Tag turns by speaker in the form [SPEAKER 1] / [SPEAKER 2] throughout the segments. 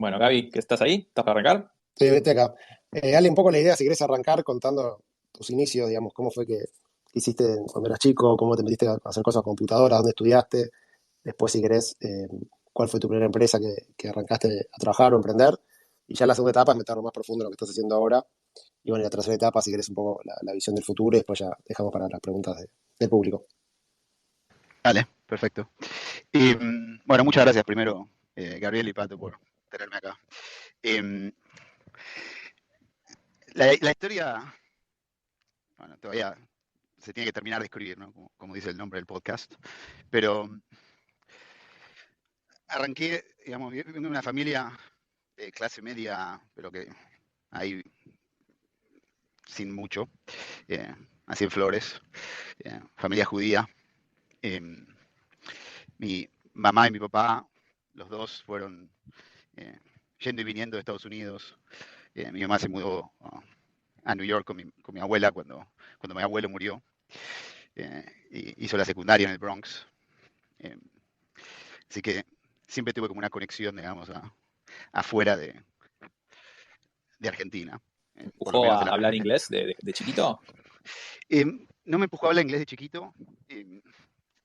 [SPEAKER 1] Bueno, Gaby, ¿qué estás ahí? ¿Estás para arrancar?
[SPEAKER 2] Sí, vete acá. Dale un poco la idea, si querés arrancar contando tus inicios, digamos, cómo fue que hiciste cuando eras chico, cómo te metiste a hacer cosas con computadoras, dónde estudiaste, después si querés, cuál fue tu primera empresa que arrancaste a trabajar o emprender, y ya la segunda etapa es meterlo más profundo en lo que estás haciendo ahora, y bueno, y la tercera etapa, si querés un poco la visión del futuro, y después ya dejamos para las preguntas del público.
[SPEAKER 3] Vale, perfecto. Y bueno, muchas gracias primero, Gabriel y Pato, por tenerme acá. Em, la historia, bueno, todavía se tiene que terminar de escribir, ¿no? Como dice el nombre del podcast. Pero arranqué, digamos, viviendo en una familia de clase media, pero que ahí sin mucho, eh, así en Flores, familia judía. Em, Mi mamá y mi papá, los dos fueron eh, yendo y viniendo de Estados Unidos. Mi mamá se mudó a New York con mi abuela cuando mi abuelo murió. Hizo la secundaria en el Bronx. Eh, Así que siempre tuve como una conexión, digamos, afuera de Argentina, por lo
[SPEAKER 1] ¿Empujó
[SPEAKER 3] menos
[SPEAKER 1] a
[SPEAKER 3] en la
[SPEAKER 1] hablar
[SPEAKER 3] primaria.
[SPEAKER 1] inglés de chiquito?
[SPEAKER 3] No me empujó a hablar inglés de chiquito,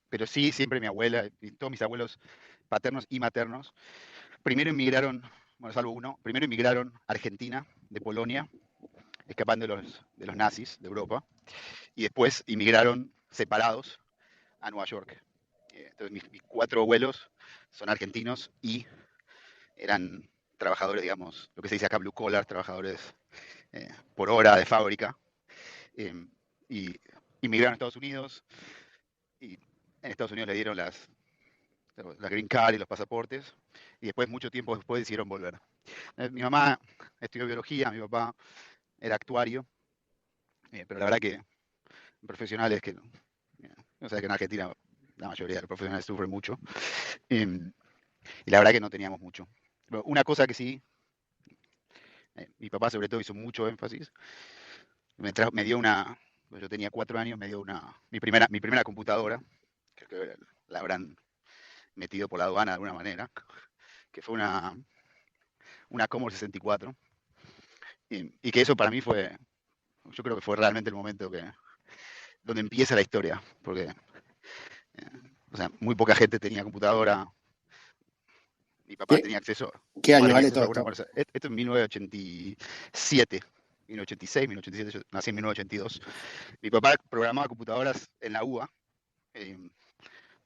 [SPEAKER 3] pero sí, siempre mi abuela y todos mis abuelos paternos y maternos, primero inmigraron, bueno, salvo uno, primero inmigraron a Argentina, de Polonia, escapando de los nazis de Europa, y después inmigraron separados a Nueva York. Entonces mis cuatro abuelos son argentinos y eran trabajadores, digamos, lo que se dice acá blue collar, trabajadores por hora de fábrica, eh, y inmigraron a Estados Unidos, y en Estados Unidos le dieron la green card y los pasaportes, y después, mucho tiempo después, decidieron volver. Mi mamá estudió biología, mi papá era actuario, pero la verdad que profesionales que, o sea que en Argentina la mayoría de los profesionales sufren mucho, y la verdad que no teníamos mucho. Pero una cosa que sí, mi papá sobre todo hizo mucho énfasis, me dio pues yo tenía 4 años, me dio mi primera computadora, creo que la habrán metido por la aduana de alguna manera, que fue una Commodore 64, y que eso para mí fue, yo creo que fue realmente el momento donde empieza la historia, porque o sea, muy poca gente tenía computadora. Mi papá
[SPEAKER 2] ¿Qué,
[SPEAKER 3] tenía acceso,
[SPEAKER 2] qué
[SPEAKER 3] mi
[SPEAKER 2] año
[SPEAKER 3] madre tenía
[SPEAKER 2] vale
[SPEAKER 3] acceso a
[SPEAKER 2] todo
[SPEAKER 3] alguna
[SPEAKER 2] esto?
[SPEAKER 3] cosa. Esto en 1987, 1986, 1987, yo nací en 1982. Mi papá programaba computadoras en la UBA. eh,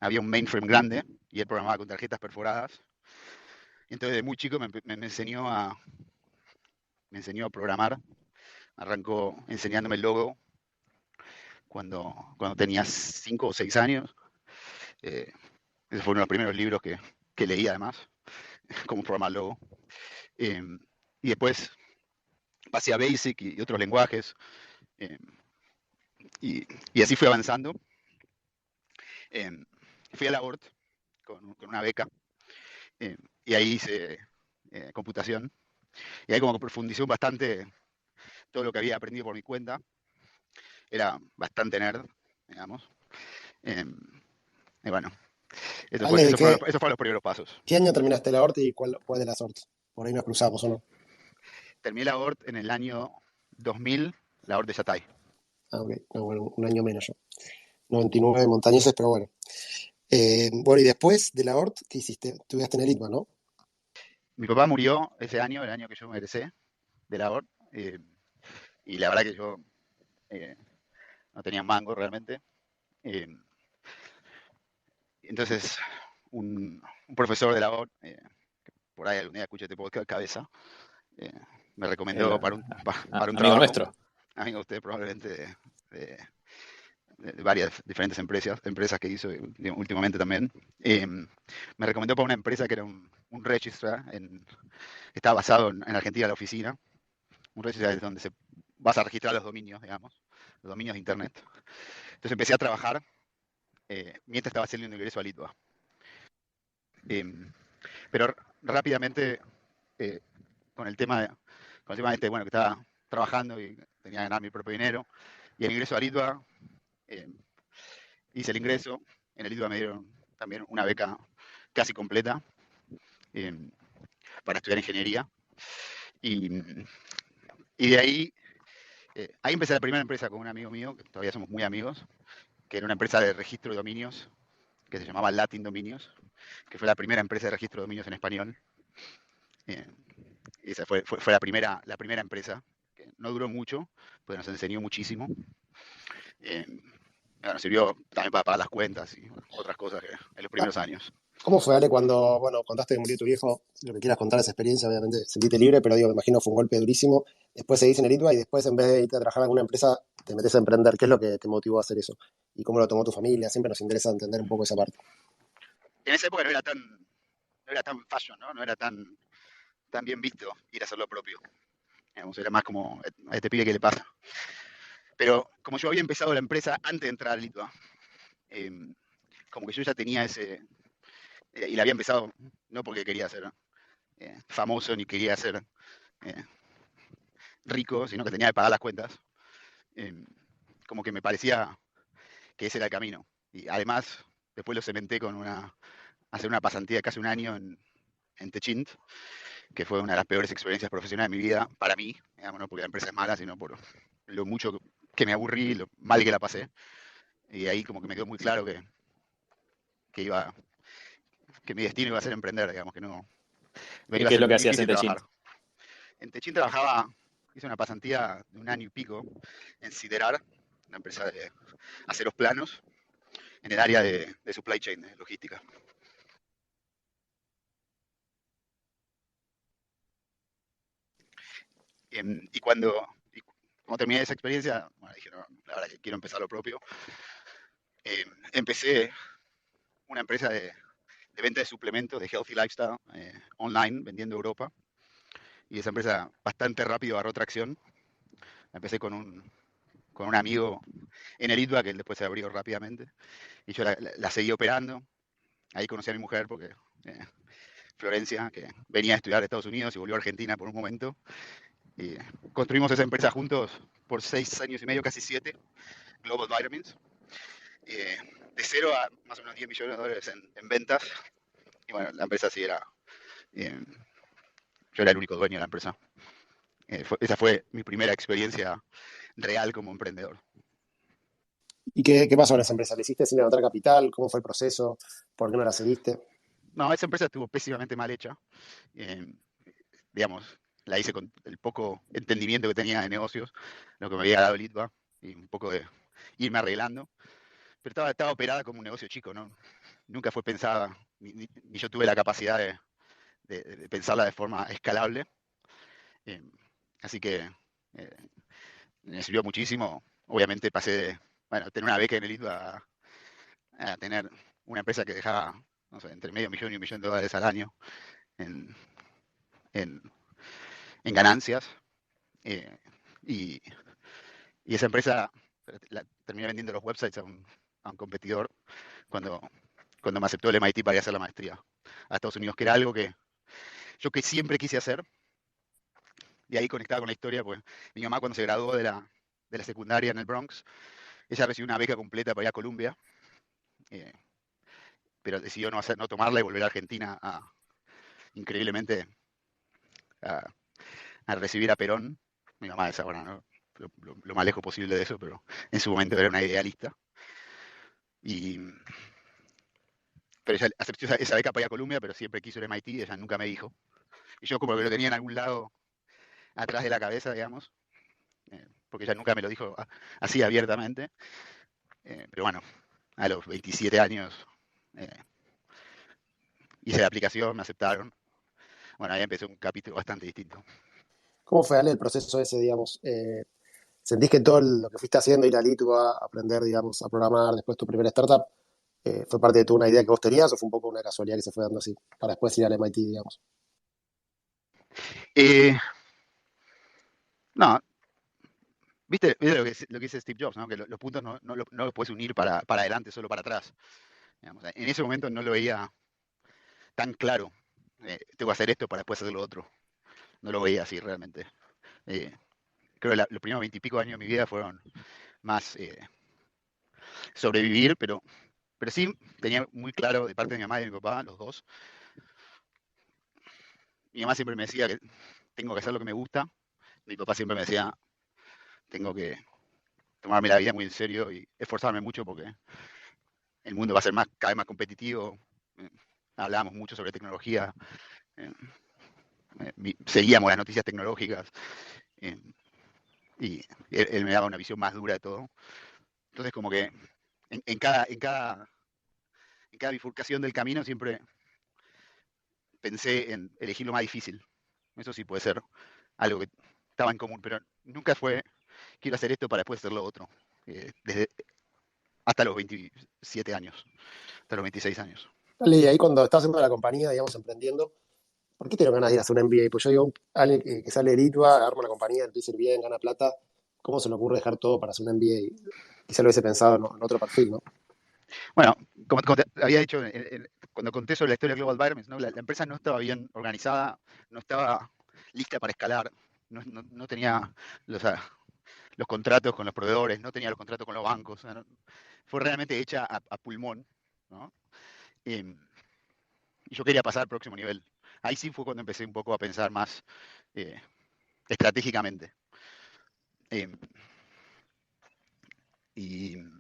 [SPEAKER 3] Había un mainframe grande y él programaba con tarjetas perforadas. Entonces, de muy chico me enseñó a programar. Arrancó enseñándome el logo cuando tenía 5 o 6 años. Eh, Ese fue uno de los primeros libros que leí, además, cómo programar logo. Eh, y después pasé a Basic y otros lenguajes, eh, y así fui avanzando. Eh, Fui a la ORT con una beca, y ahí hice computación. Y ahí como que profundicé bastante todo lo que había aprendido por mi cuenta. Era bastante nerd, digamos. Eh, y bueno, eso fue,
[SPEAKER 2] Ale,
[SPEAKER 3] eso fueron, esos fueron los primeros pasos.
[SPEAKER 2] ¿qué año terminaste la ORT y cuál de las ORT? Por ahí nos cruzamos, ¿o no?
[SPEAKER 3] Terminé la ORT en el año 2000, la ORT de Yatay.
[SPEAKER 2] Ah, ok. No, bueno, un año menos yo. 99 montañeses, pero bueno. Bueno, y después de la ORT, ¿qué hiciste? Estudiaste en el ITMA, ¿no?
[SPEAKER 3] Mi papá murió ese año, el año que yo me egresé de la ORT, y la verdad que yo eh, no tenía mango realmente. Eh, entonces, un profesor de la ORT, por ahí algún día escuché este podcast, Cabeza, eh, me
[SPEAKER 1] El,
[SPEAKER 3] recomendó para un
[SPEAKER 1] amigo
[SPEAKER 3] trabajo,
[SPEAKER 1] nuestro.
[SPEAKER 3] amigo de usted probablemente, de, de varias diferentes empresas que hizo últimamente también. Me recomendó para una empresa que era un registrar, estaba basado en Argentina, la oficina. Un registrar es donde vas a registrar los dominios, digamos, los dominios de Internet. Entonces empecé a trabajar mientras estaba haciendo un ingreso a Litva. Eh, pero rápidamente, eh, con el tema de, bueno, que estaba trabajando y tenía que ganar mi propio dinero, y el ingreso a Litva, eh, hice el ingreso. En el ITBA me dieron también una beca casi completa, eh, para estudiar ingeniería. Y, y de ahí, ahí empecé la primera empresa con un amigo mío, que todavía somos muy amigos, que era una empresa de registro de dominios, que se llamaba Latin Dominios, que fue la primera empresa de registro de dominios en español. Eh, y esa fue la primera empresa, que no duró mucho, pues nos enseñó muchísimo. Eh, nos sirvió también para pagar las cuentas y bueno, otras cosas que en los
[SPEAKER 2] Ah,
[SPEAKER 3] primeros años.
[SPEAKER 2] ¿cómo fue, Ale, cuando, bueno, contaste que murió tu viejo? Lo que quieras contar esa experiencia, obviamente, sentiste libre, pero digo, me imagino fue un golpe durísimo. Después seguís en el ITBA y después, en vez de irte a trabajar en alguna empresa, te metes a emprender. ¿Qué es lo que te motivó a hacer eso? ¿Y cómo lo tomó tu familia? Siempre nos interesa entender un poco esa parte.
[SPEAKER 3] En esa época no era tan fashion, ¿no? No era tan bien visto ir a hacer lo propio. Digamos, era más como, a este pibe que le pasa. Pero como yo había empezado la empresa antes de entrar al Litva, eh, como que yo ya tenía ese, y la había empezado no porque quería ser famoso ni quería ser eh, rico, sino que tenía que pagar las cuentas, eh, como que me parecía que ese era el camino. Y además, después lo cementé con hacer una pasantía de casi un año en Techint, que fue una de las peores experiencias profesionales de mi vida, para mí, digamos, no porque la empresa es mala, sino por lo mucho que me aburrí, lo mal que la pasé. Y ahí como que me quedó muy claro que iba, que mi destino iba a ser emprender, digamos, que no me
[SPEAKER 1] ¿Qué,
[SPEAKER 3] iba a
[SPEAKER 1] qué es
[SPEAKER 3] ser
[SPEAKER 1] lo
[SPEAKER 3] muy
[SPEAKER 1] que hacías en
[SPEAKER 3] difícil
[SPEAKER 1] Techint?
[SPEAKER 3] trabajar. En Techint trabajaba, hice una pasantía de un año y pico en Siderar, una empresa de aceros planos, en el área de supply chain, de logística. Y cuando terminé esa experiencia, bueno, dije, no, la verdad que quiero empezar lo propio. Empecé una empresa de venta de suplementos de Healthy Lifestyle online, vendiendo Europa. Y esa empresa bastante rápido agarró tracción. Empecé con un amigo en el ITBA, que él después se abrió rápidamente. Y yo la seguí operando. Ahí conocí a mi mujer porque Florencia, que venía a estudiar a Estados Unidos y volvió a Argentina por un momento. Y construimos esa empresa juntos por 6 años y medio, casi 7, Global Vitamins. Eh, de 0 a más o menos 10 millones de dólares en ventas. Y bueno, la empresa sí era. eh, yo era el único dueño de la empresa. Esa fue mi primera experiencia real como emprendedor.
[SPEAKER 2] ¿Y qué pasó en esa empresa? ¿Le hiciste sin levantar capital? ¿Cómo fue el proceso? ¿Por qué no la seguiste?
[SPEAKER 3] No, esa empresa estuvo pésimamente mal hecha. Eh, digamos, la hice con el poco entendimiento que tenía de negocios, lo que me había dado el ITBA, y un poco de irme arreglando. Pero estaba operada como un negocio chico, ¿no? Nunca fue pensada, ni yo tuve la capacidad de pensarla de forma escalable. Eh, así que eh, me sirvió muchísimo. Obviamente pasé de, bueno, tener una beca en el ITBA a tener una empresa que dejaba, no sé, entre medio millón y 1 millón de dólares al año en, en, en ganancias. Eh, y, y, esa empresa terminé vendiendo los websites a un competidor cuando, cuando me aceptó el MIT para ir a hacer la maestría a Estados Unidos, que era algo que yo que siempre quise hacer. Y ahí conectaba con la historia, pues mi mamá cuando se graduó de la secundaria en el Bronx, ella recibió una beca completa para ir a Columbia, eh, pero decidió no tomarla y volver a Argentina increíblemente a, a recibir a Perón. Mi mamá es ahora, ¿no? Lo más lejos posible de eso, pero en su momento era una idealista. Y, pero ella aceptó esa beca para ir a Columbia, pero siempre quiso el MIT y ella nunca me dijo. Y yo como que lo tenía en algún lado atrás de la cabeza, digamos, porque ella nunca me lo dijo así abiertamente. Pero bueno, a los 27 años eh, hice la aplicación, me aceptaron. Bueno, ahí empecé un capítulo bastante distinto.
[SPEAKER 2] ¿Cómo fue, Ale, el proceso ese, digamos? ¿Sentís que todo lo que fuiste haciendo, ir al ITU a aprender, digamos, a programar, después tu primera startup, fue parte de una idea que vos tenías o fue un poco una casualidad que se fue dando así, para después ir al MIT, digamos?
[SPEAKER 3] Eh, no, ¿viste lo que dice Steve Jobs, ¿no? Que los puntos no los puedes unir para adelante, solo para atrás. Digamos, en ese momento no lo veía tan claro. Tengo que hacer esto para después hacer lo otro. No lo veía así realmente. Eh, creo que los primeros 20 y pico años de mi vida fueron más sobrevivir, pero sí tenía muy claro de parte de mi mamá y de mi papá, los dos, Mi mamá siempre me decía que tengo que hacer lo que me gusta. Mi papá siempre me decía, tengo que tomarme la vida muy en serio y esforzarme mucho porque el mundo va a ser cada vez más competitivo. Eh, Hablábamos mucho sobre tecnología, eh, seguíamos las noticias tecnológicas, eh, y él me daba una visión más dura de todo. Entonces, como que en cada bifurcación del camino siempre pensé en elegir lo más difícil. Eso sí puede ser algo que estaba en común, pero nunca fue quiero hacer esto para después hacer lo otro. Desde hasta los 27 años, hasta los 26 años.
[SPEAKER 2] Ale, y ahí cuando estás haciendo la compañía, digamos, emprendiendo, ¿por qué te ganas de ir a hacer un MBA? Pues yo digo, alguien que sale de Litva, arma una compañía, empieza a ir bien, gana plata, ¿cómo se le ocurre dejar todo para hacer un MBA? Quizá lo hubiese pensado en otro perfil, ¿no?
[SPEAKER 3] Bueno, como te había dicho cuando conté sobre la historia de Global Environments, ¿no? La empresa no estaba bien organizada, no estaba lista para escalar, no tenía los, los contratos con los proveedores, no tenía los contratos con los bancos. O sea, fue realmente hecha a pulmón, ¿no? Y yo quería pasar al próximo nivel. Ahí sí fue cuando empecé un poco a pensar más eh, estratégicamente. Eh, y, y fue,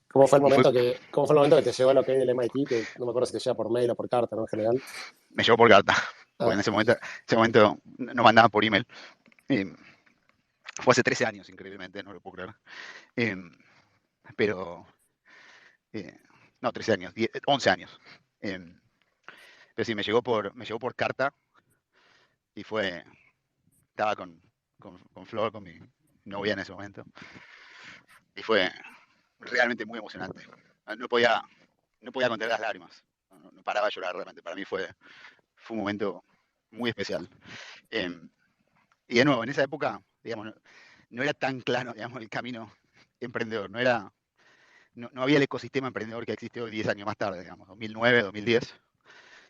[SPEAKER 2] Cómo fue el momento que te llegó el OK del MIT? Que no me acuerdo si te llega por mail o por carta, ¿no? En general.
[SPEAKER 3] me llevó por carta, porque
[SPEAKER 2] Ah,
[SPEAKER 3] ese momento nos mandaban por email. Eh, Fue hace 13 años, increíblemente, no lo puedo creer. Eh, pero, eh, no, 13 años, 11 años. Eh, pero sí, me llegó por carta y estaba con Flor, con mi novia en ese momento, y fue realmente muy emocionante. No podía contener las lágrimas, no paraba de llorar realmente. Para mí fue un momento muy especial. Eh, y de nuevo, en esa época, digamos, no era tan claro, digamos, el camino emprendedor, no había el ecosistema emprendedor que existe hoy 10 años más tarde, digamos, 2009, 2010.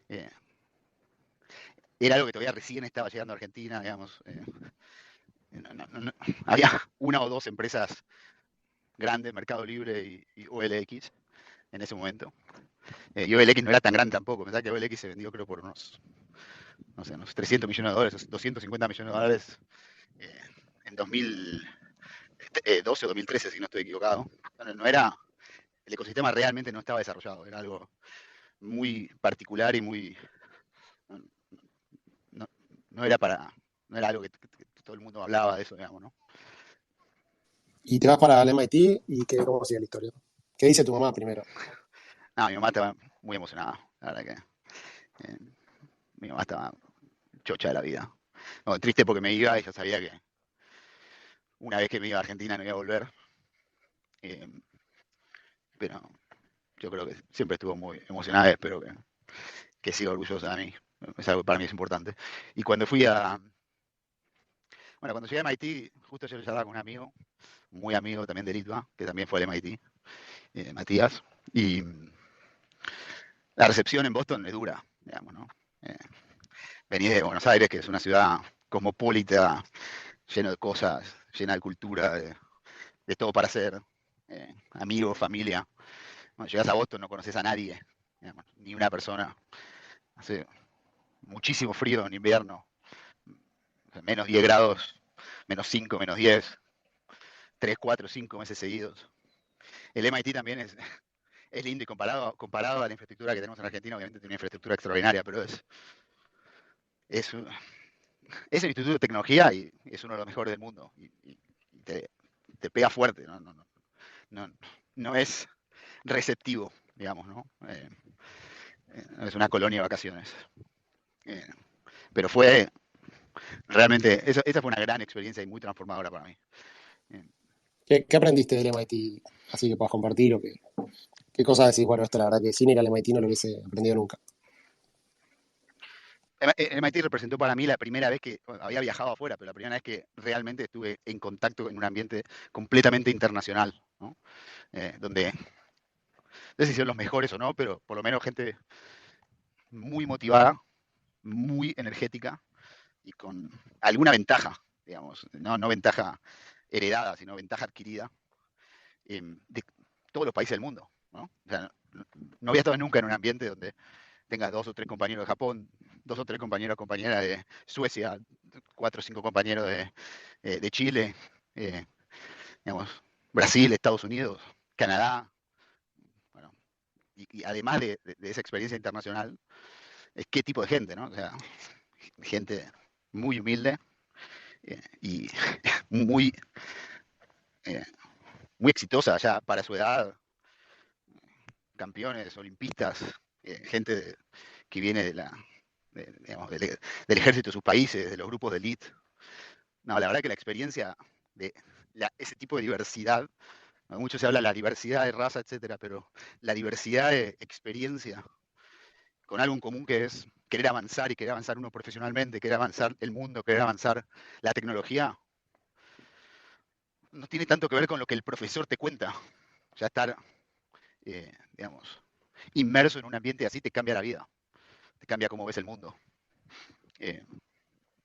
[SPEAKER 3] Eh, Era algo que todavía recién estaba llegando a Argentina, digamos. Había una o dos empresas grandes, Mercado Libre y OLX en ese momento. Y OLX no era tan grande tampoco. Pensaba que OLX se vendió creo por unos, no sé, unos 300 millones de dólares, 250 millones de dólares eh, en 2012 o 2013, si no estoy equivocado. No era, el ecosistema realmente no estaba desarrollado, era algo muy particular y no, no era no era algo que todo el mundo hablaba de eso, digamos, ¿no?
[SPEAKER 2] y te vas para el MIT y ¿cómo sigue la historia? ¿Qué dice tu mamá primero?
[SPEAKER 3] No, mi mamá estaba muy emocionada, la verdad que mi mamá estaba chocha de la vida. No, triste porque me iba, ella sabía que una vez que me iba a Argentina no iba a volver, eh, pero yo creo que siempre estuvo muy emocionada y espero que siga orgullosa de mí. Es algo que para mí es importante. Y cuando llegué a MIT, justo yo hablaba con un amigo, muy amigo también de Litva, que también fue al MIT, Matías, y la recepción en Boston es dura, digamos, ¿no? Eh, Vení de Buenos Aires, que es una ciudad cosmopolita, lleno de cosas, llena de cultura, de todo para hacer, amigos, familia. Cuando llegas a Boston no conoces a nadie, digamos, ni una persona. Hace muchísimo frío en invierno, menos 10 grados, menos 5, menos 10, 3, 4, 5 meses seguidos. El MIT también es lindo y comparado a la infraestructura que tenemos en Argentina, obviamente tiene una infraestructura extraordinaria, pero es, un- es el Instituto de Tecnología y es uno de los mejores del mundo. Y te pega fuerte, no, no es receptivo, digamos, ¿no? Es una colonia de vacaciones. Eh, pero realmente, esa fue una gran experiencia y muy transformadora para mí. Eh,
[SPEAKER 2] ¿Qué aprendiste del MIT? Así que puedas compartir o qué cosas decís, bueno, esto la verdad que sin ir al MIT no lo hubiese aprendido nunca.
[SPEAKER 3] MIT representó para mí la primera vez que bueno, había viajado afuera, pero la primera vez que realmente estuve en contacto en un ambiente completamente internacional, ¿no? Donde, no sé si son los mejores o no, pero por lo menos gente muy motivada, muy energética y con alguna ventaja, digamos, no ventaja heredada, sino ventaja adquirida de todos los países del mundo, ¿no? O sea, no había estado nunca en un ambiente donde tengas dos o tres compañeros de Japón, 2 o 3 compañeros o compañeras de Suecia, 4 o 5 compañeros de Chile, eh, digamos, Brasil, Estados Unidos, Canadá, bueno, y además de esa experiencia internacional, es qué tipo de gente, ¿no? O sea, gente muy humilde y muy, eh, muy exitosa ya para su edad, campeones, olimpistas, gente que viene digamos, del ejército de sus países, de los grupos de élite. No, la verdad que la experiencia de ese tipo de diversidad, ¿no? Mucho se habla de la diversidad de raza, etcétera, pero la diversidad de experiencia con algo en común que es querer avanzar y querer avanzar uno profesionalmente, querer avanzar el mundo, querer avanzar la tecnología, no tiene tanto que ver con lo que el profesor te cuenta. Ya estar, digamos, inmerso en un ambiente así te cambia la vida, te cambia cómo ves el mundo. Eh,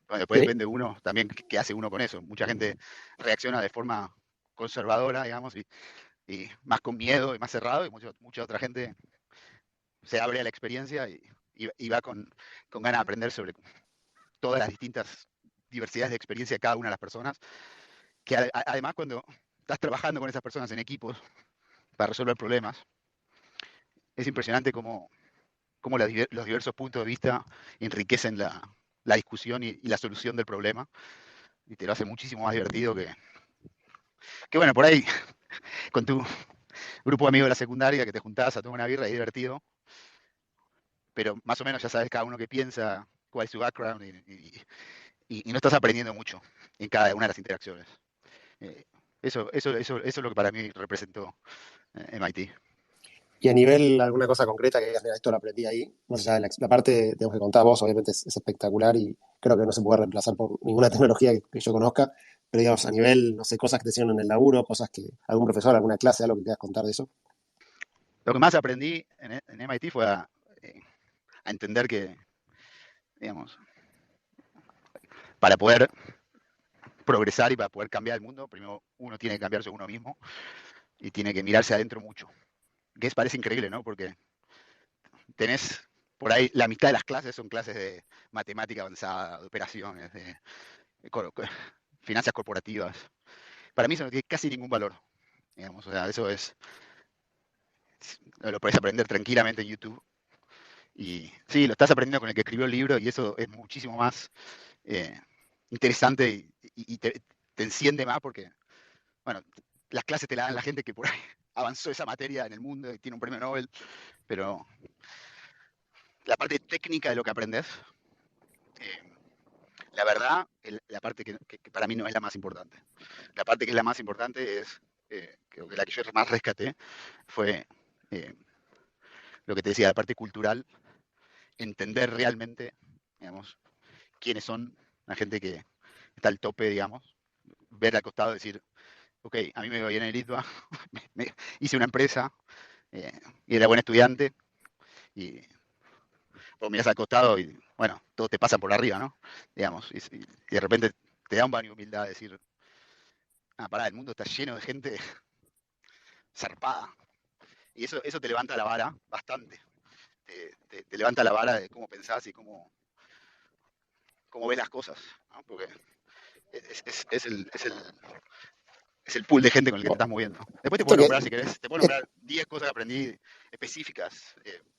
[SPEAKER 3] bueno, después
[SPEAKER 2] Sí.
[SPEAKER 3] depende de uno también qué hace uno con eso. Mucha gente reacciona de forma conservadora, digamos, y más con miedo y más cerrado, y mucha otra gente se abre a la experiencia y va con ganas de aprender sobre todas las distintas diversidades de experiencia de cada una de las personas, que además cuando estás trabajando con esas personas en equipos para resolver problemas, es impresionante cómo los diversos puntos de vista enriquecen la discusión y la solución del problema, y te lo hace muchísimo más divertido que bueno, por ahí con tu grupo de amigos de la secundaria que te juntabas a tomar una birra y es divertido, pero más o menos ya sabes cada uno qué piensa, cuál es su background y no estás aprendiendo mucho en cada una de las interacciones. Eh, eso es lo que para mí representó MIT.
[SPEAKER 2] Y a nivel, alguna cosa concreta que digas, mira, esto lo aprendí ahí, más allá de la parte tenemos que contar vos, obviamente es espectacular y creo que no se puede reemplazar por ninguna tecnología que yo conozca, pero digamos, a nivel, no sé, cosas que te hicieron en el laburo, cosas que algún profesor, alguna clase, algo que quieras contar de eso.
[SPEAKER 3] Lo que más aprendí en MIT fue a entender que, digamos, para poder progresar y para poder cambiar el mundo, primero uno tiene que cambiarse uno mismo y tiene que mirarse adentro mucho. Que parece increíble, ¿no? Porque tenés por ahí la mitad de las clases son clases de matemática avanzada, de operaciones, de finanzas corporativas. Para mí eso no tiene casi ningún valor, digamos. O sea, eso lo podés aprender tranquilamente en YouTube. Y sí, lo estás aprendiendo con el que escribió el libro y eso es muchísimo más eh, interesante y te enciende más porque, bueno, las clases te las dan la gente que por ahí avanzó esa materia en el mundo y tiene un premio Nobel, pero la parte técnica de lo que aprendes, eh, la verdad, la parte que para mí no es la más importante. La parte que es la más importante es, creo que la que yo más rescaté fue eh, lo que te decía, la parte cultural, entender realmente, digamos, quiénes son la gente que está al tope, digamos, ver al costado y decir, ok, a mí me va bien en Litva, hice una empresa eh, y era buen estudiante y vos mirás al costado y, bueno, todo te pasa por arriba, ¿no? Digamos, y de repente te da un baño de humildad decir, ah, pará, el mundo está lleno de gente zarpada. Y eso te levanta la vara bastante. Te levanta la vara de cómo pensás y cómo ves las cosas, ¿no? Porque es el pool de gente con el que te estás moviendo. Después te
[SPEAKER 2] Esto
[SPEAKER 3] puedo
[SPEAKER 2] que,
[SPEAKER 3] nombrar, si querés, te puedo
[SPEAKER 2] es-
[SPEAKER 3] nombrar 10 cosas que aprendí específicas.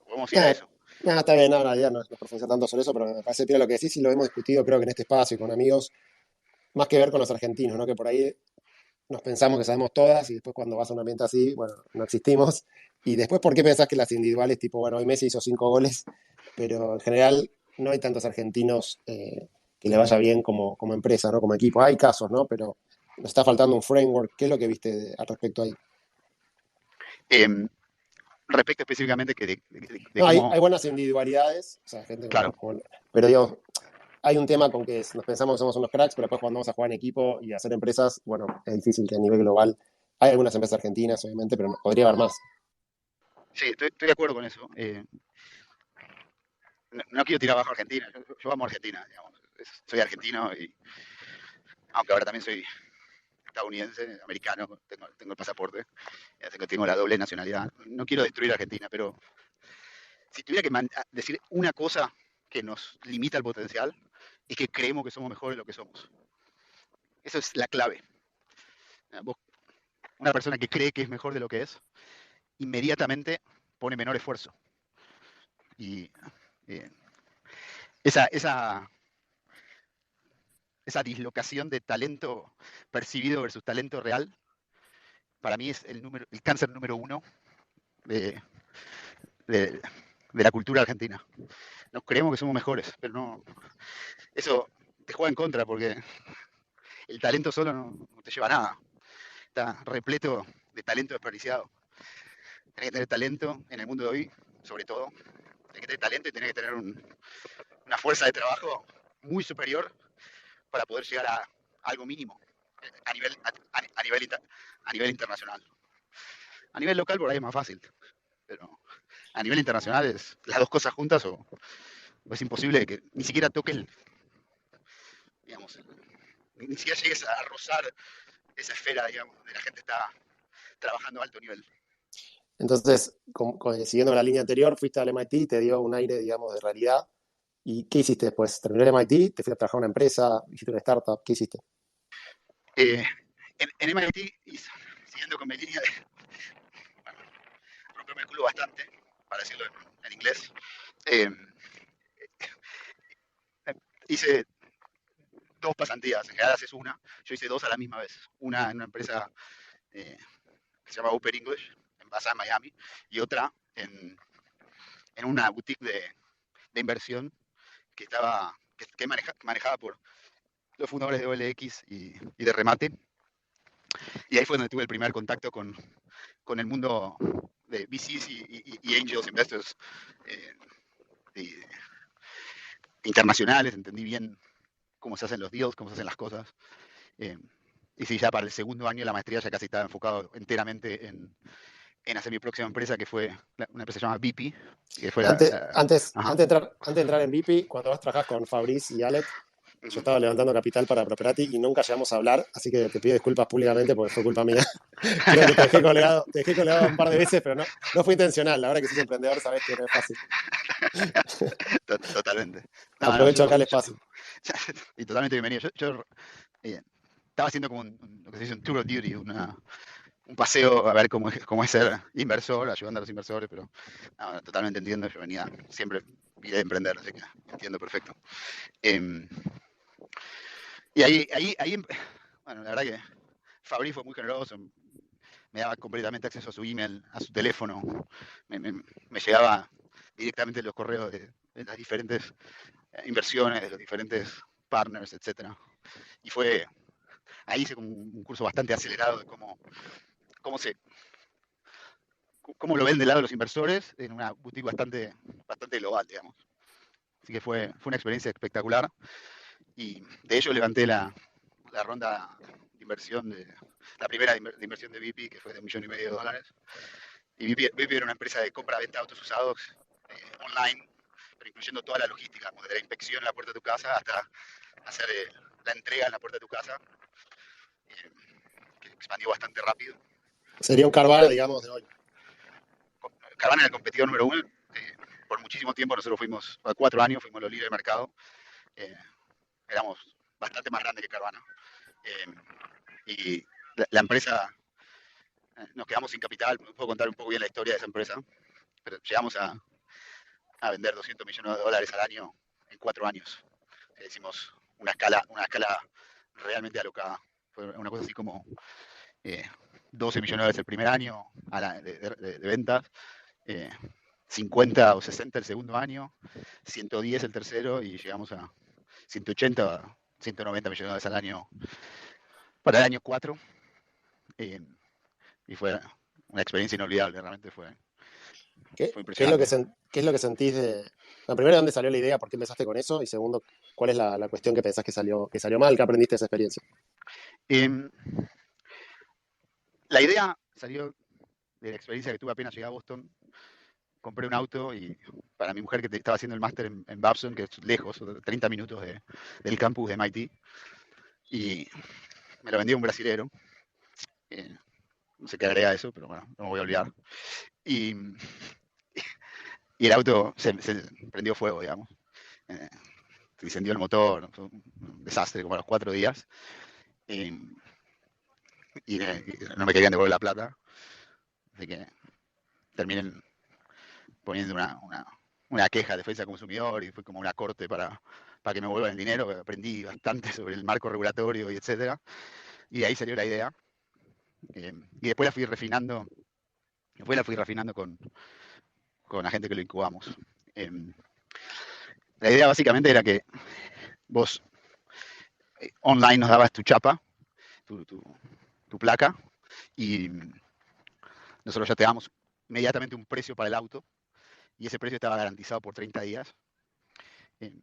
[SPEAKER 3] Podemos ir a
[SPEAKER 2] nada,
[SPEAKER 3] eso.
[SPEAKER 2] nada, está bien, no, en realidad no profundizar tanto sobre eso, pero me parece piola lo que decís y lo hemos discutido creo que en este espacio y con amigos, más que ver con los argentinos, ¿no? Que por ahí nos pensamos que sabemos todas y después cuando vas a un ambiente así, bueno, no existimos. Y después, ¿por qué pensás que las individuales, tipo, bueno, hoy Messi hizo 5 goles, pero en general no hay tantos argentinos que le vaya bien como empresa, ¿no? Como equipo. Hay casos, ¿no? Pero nos está faltando un framework. ¿Qué es lo que viste al respecto ahí?
[SPEAKER 3] Eh, Respecto específicamente de
[SPEAKER 2] No, hay
[SPEAKER 3] cómo,
[SPEAKER 2] buenas individualidades, o sea, gente
[SPEAKER 3] claro,
[SPEAKER 2] pero digo, hay un tema con que nos pensamos que somos unos cracks, pero después cuando vamos a jugar en equipo y a hacer empresas, bueno, es difícil que a nivel global, hay algunas empresas argentinas, obviamente, pero podría haber más.
[SPEAKER 3] sí, estoy de acuerdo con eso. No quiero tirar abajo a Argentina, yo amo a Argentina, digamos. Soy argentino y aunque ahora también soy estadounidense, americano, tengo el pasaporte, tengo la doble nacionalidad. No quiero destruir Argentina, pero si tuviera que decir una cosa que nos limita el potencial y que creemos que somos mejores de lo que somos. Eso es la clave. Una persona que cree que es mejor de lo que es, inmediatamente pone menor esfuerzo. Y eh, esa, esa, esa dislocación de talento percibido versus talento real, para mí es el cáncer número uno de, de, de la cultura argentina. Nos creemos que somos mejores, pero no. Eso te juega en contra porque el talento solo no te lleva a nada. Está repleto de talento desperdiciado. Tenés que tener talento en el mundo de hoy, sobre todo. Tenés que tener talento y tenés que tener una fuerza de trabajo muy superior para poder llegar a algo mínimo a nivel internacional. A nivel local por ahí es más fácil, pero a nivel internacional es las dos cosas juntas o es imposible que ni siquiera toques, digamos, ni siquiera llegues a rozar esa esfera, digamos, donde la gente está trabajando a alto nivel.
[SPEAKER 2] Entonces, siguiendo la línea anterior, fuiste al MIT, te dio un aire, digamos, de realidad. ¿Y qué hiciste después? ¿Terminó el MIT? ¿Te fuiste a trabajar en una empresa? ¿Hiciste una startup? ¿Qué hiciste?
[SPEAKER 3] En MIT, siguiendo con mi línea de romperme el culo bastante, para decirlo en inglés, hice 2 pasantías. En general haces una. Yo hice 2 a la misma vez. Una en una empresa que se llama Upper English, basada en Miami, y otra en una boutique de inversión que manejada por los fundadores de OLX y de Remate. Y ahí fue donde tuve el primer contacto con el mundo de VCs y Angels Investors internacionales. Entendí bien cómo se hacen los deals, cómo se hacen las cosas. Y sí, ya para el segundo año de la maestría ya casi estaba enfocado enteramente en hacer mi próxima empresa, que fue una empresa llamada BP. Que fue
[SPEAKER 2] antes de entrar en BP, cuando vos trabajás con Fabrice y Alec, yo estaba levantando capital para Properati y nunca llegamos a hablar, así que te pido disculpas públicamente porque fue culpa mía. Creo que te dejé colgado un par de veces, pero no fue intencional. La verdad que sos emprendedor, sabés que no es fácil.
[SPEAKER 3] Totalmente.
[SPEAKER 2] Aprovecho acá el espacio.
[SPEAKER 3] Y totalmente bienvenido. Yo estaba haciendo como lo que se dice un tour of duty, un paseo a ver cómo es ser inversor, ayudando a los inversores, pero totalmente entiendo. Yo siempre vine de emprender, así que entiendo perfecto. Y ahí, bueno, la verdad que Fabri fue muy generoso, me daba completamente acceso a su email, a su teléfono, me llegaba directamente los correos de las diferentes inversiones, de los diferentes partners, etcétera. Y ahí hice como un curso bastante acelerado de cómo lo ven del lado de los inversores en una boutique bastante global, digamos. Así que fue una experiencia espectacular. Y de hecho levanté la ronda de inversión, la primera de inversión de BP, que fue de $1,5 millones. Y BP era una empresa de compra-venta de autos usados online, pero incluyendo toda la logística, desde la inspección en la puerta de tu casa hasta hacer la entrega en la puerta de tu casa, que expandió bastante rápido.
[SPEAKER 2] Sería un Carvana, digamos, de hoy.
[SPEAKER 3] Carvana era el competidor número 1. Por muchísimo tiempo nosotros fuimos, 4 años, fuimos los líderes de mercado. Éramos bastante más grandes que Carvana. Y la empresa, nos quedamos sin capital. Puedo contar un poco bien la historia de esa empresa, pero llegamos a vender $200 millones al año en 4 años. Hicimos una escala realmente alocada. Fue una cosa así como 12 millones el primer año de ventas, 50 o 60 el segundo año, 110 el tercero y llegamos a 180, 190 millones al año para el año 4. Y fue una experiencia inolvidable, realmente fue impresionante.
[SPEAKER 2] ¿Qué es lo que sentís de... Bueno, primero, ¿de dónde salió la idea? ¿Por qué empezaste con eso? Y segundo, ¿cuál es la cuestión que pensás que salió mal, que aprendiste de esa experiencia?
[SPEAKER 3] La idea salió de la experiencia que tuve apenas llegué a Boston. Compré un auto y para mi mujer que estaba haciendo el máster en Babson, que es lejos, 30 minutos del campus de MIT, y me lo vendió un brasilero. No sé qué agrega eso, pero bueno, no me voy a olvidar. Y el auto se prendió fuego, digamos. eh, se incendió el motor, fue un desastre como a los 4 días. eh, y no me querían devolver la plata, así que terminé poniendo una queja de defensa del consumidor y fue como una corte para que me vuelvan el dinero. Aprendí bastante sobre el marco regulatorio y etcétera. Y de ahí salió la idea. Y después la fui refinando con la gente que lo incubamos. Eh, la idea básicamente era que vos online nos dabas tu chapa, tu, tu, tu placa, y nosotros ya te damos inmediatamente un precio para el auto, y ese precio estaba garantizado por 30 días. Eh,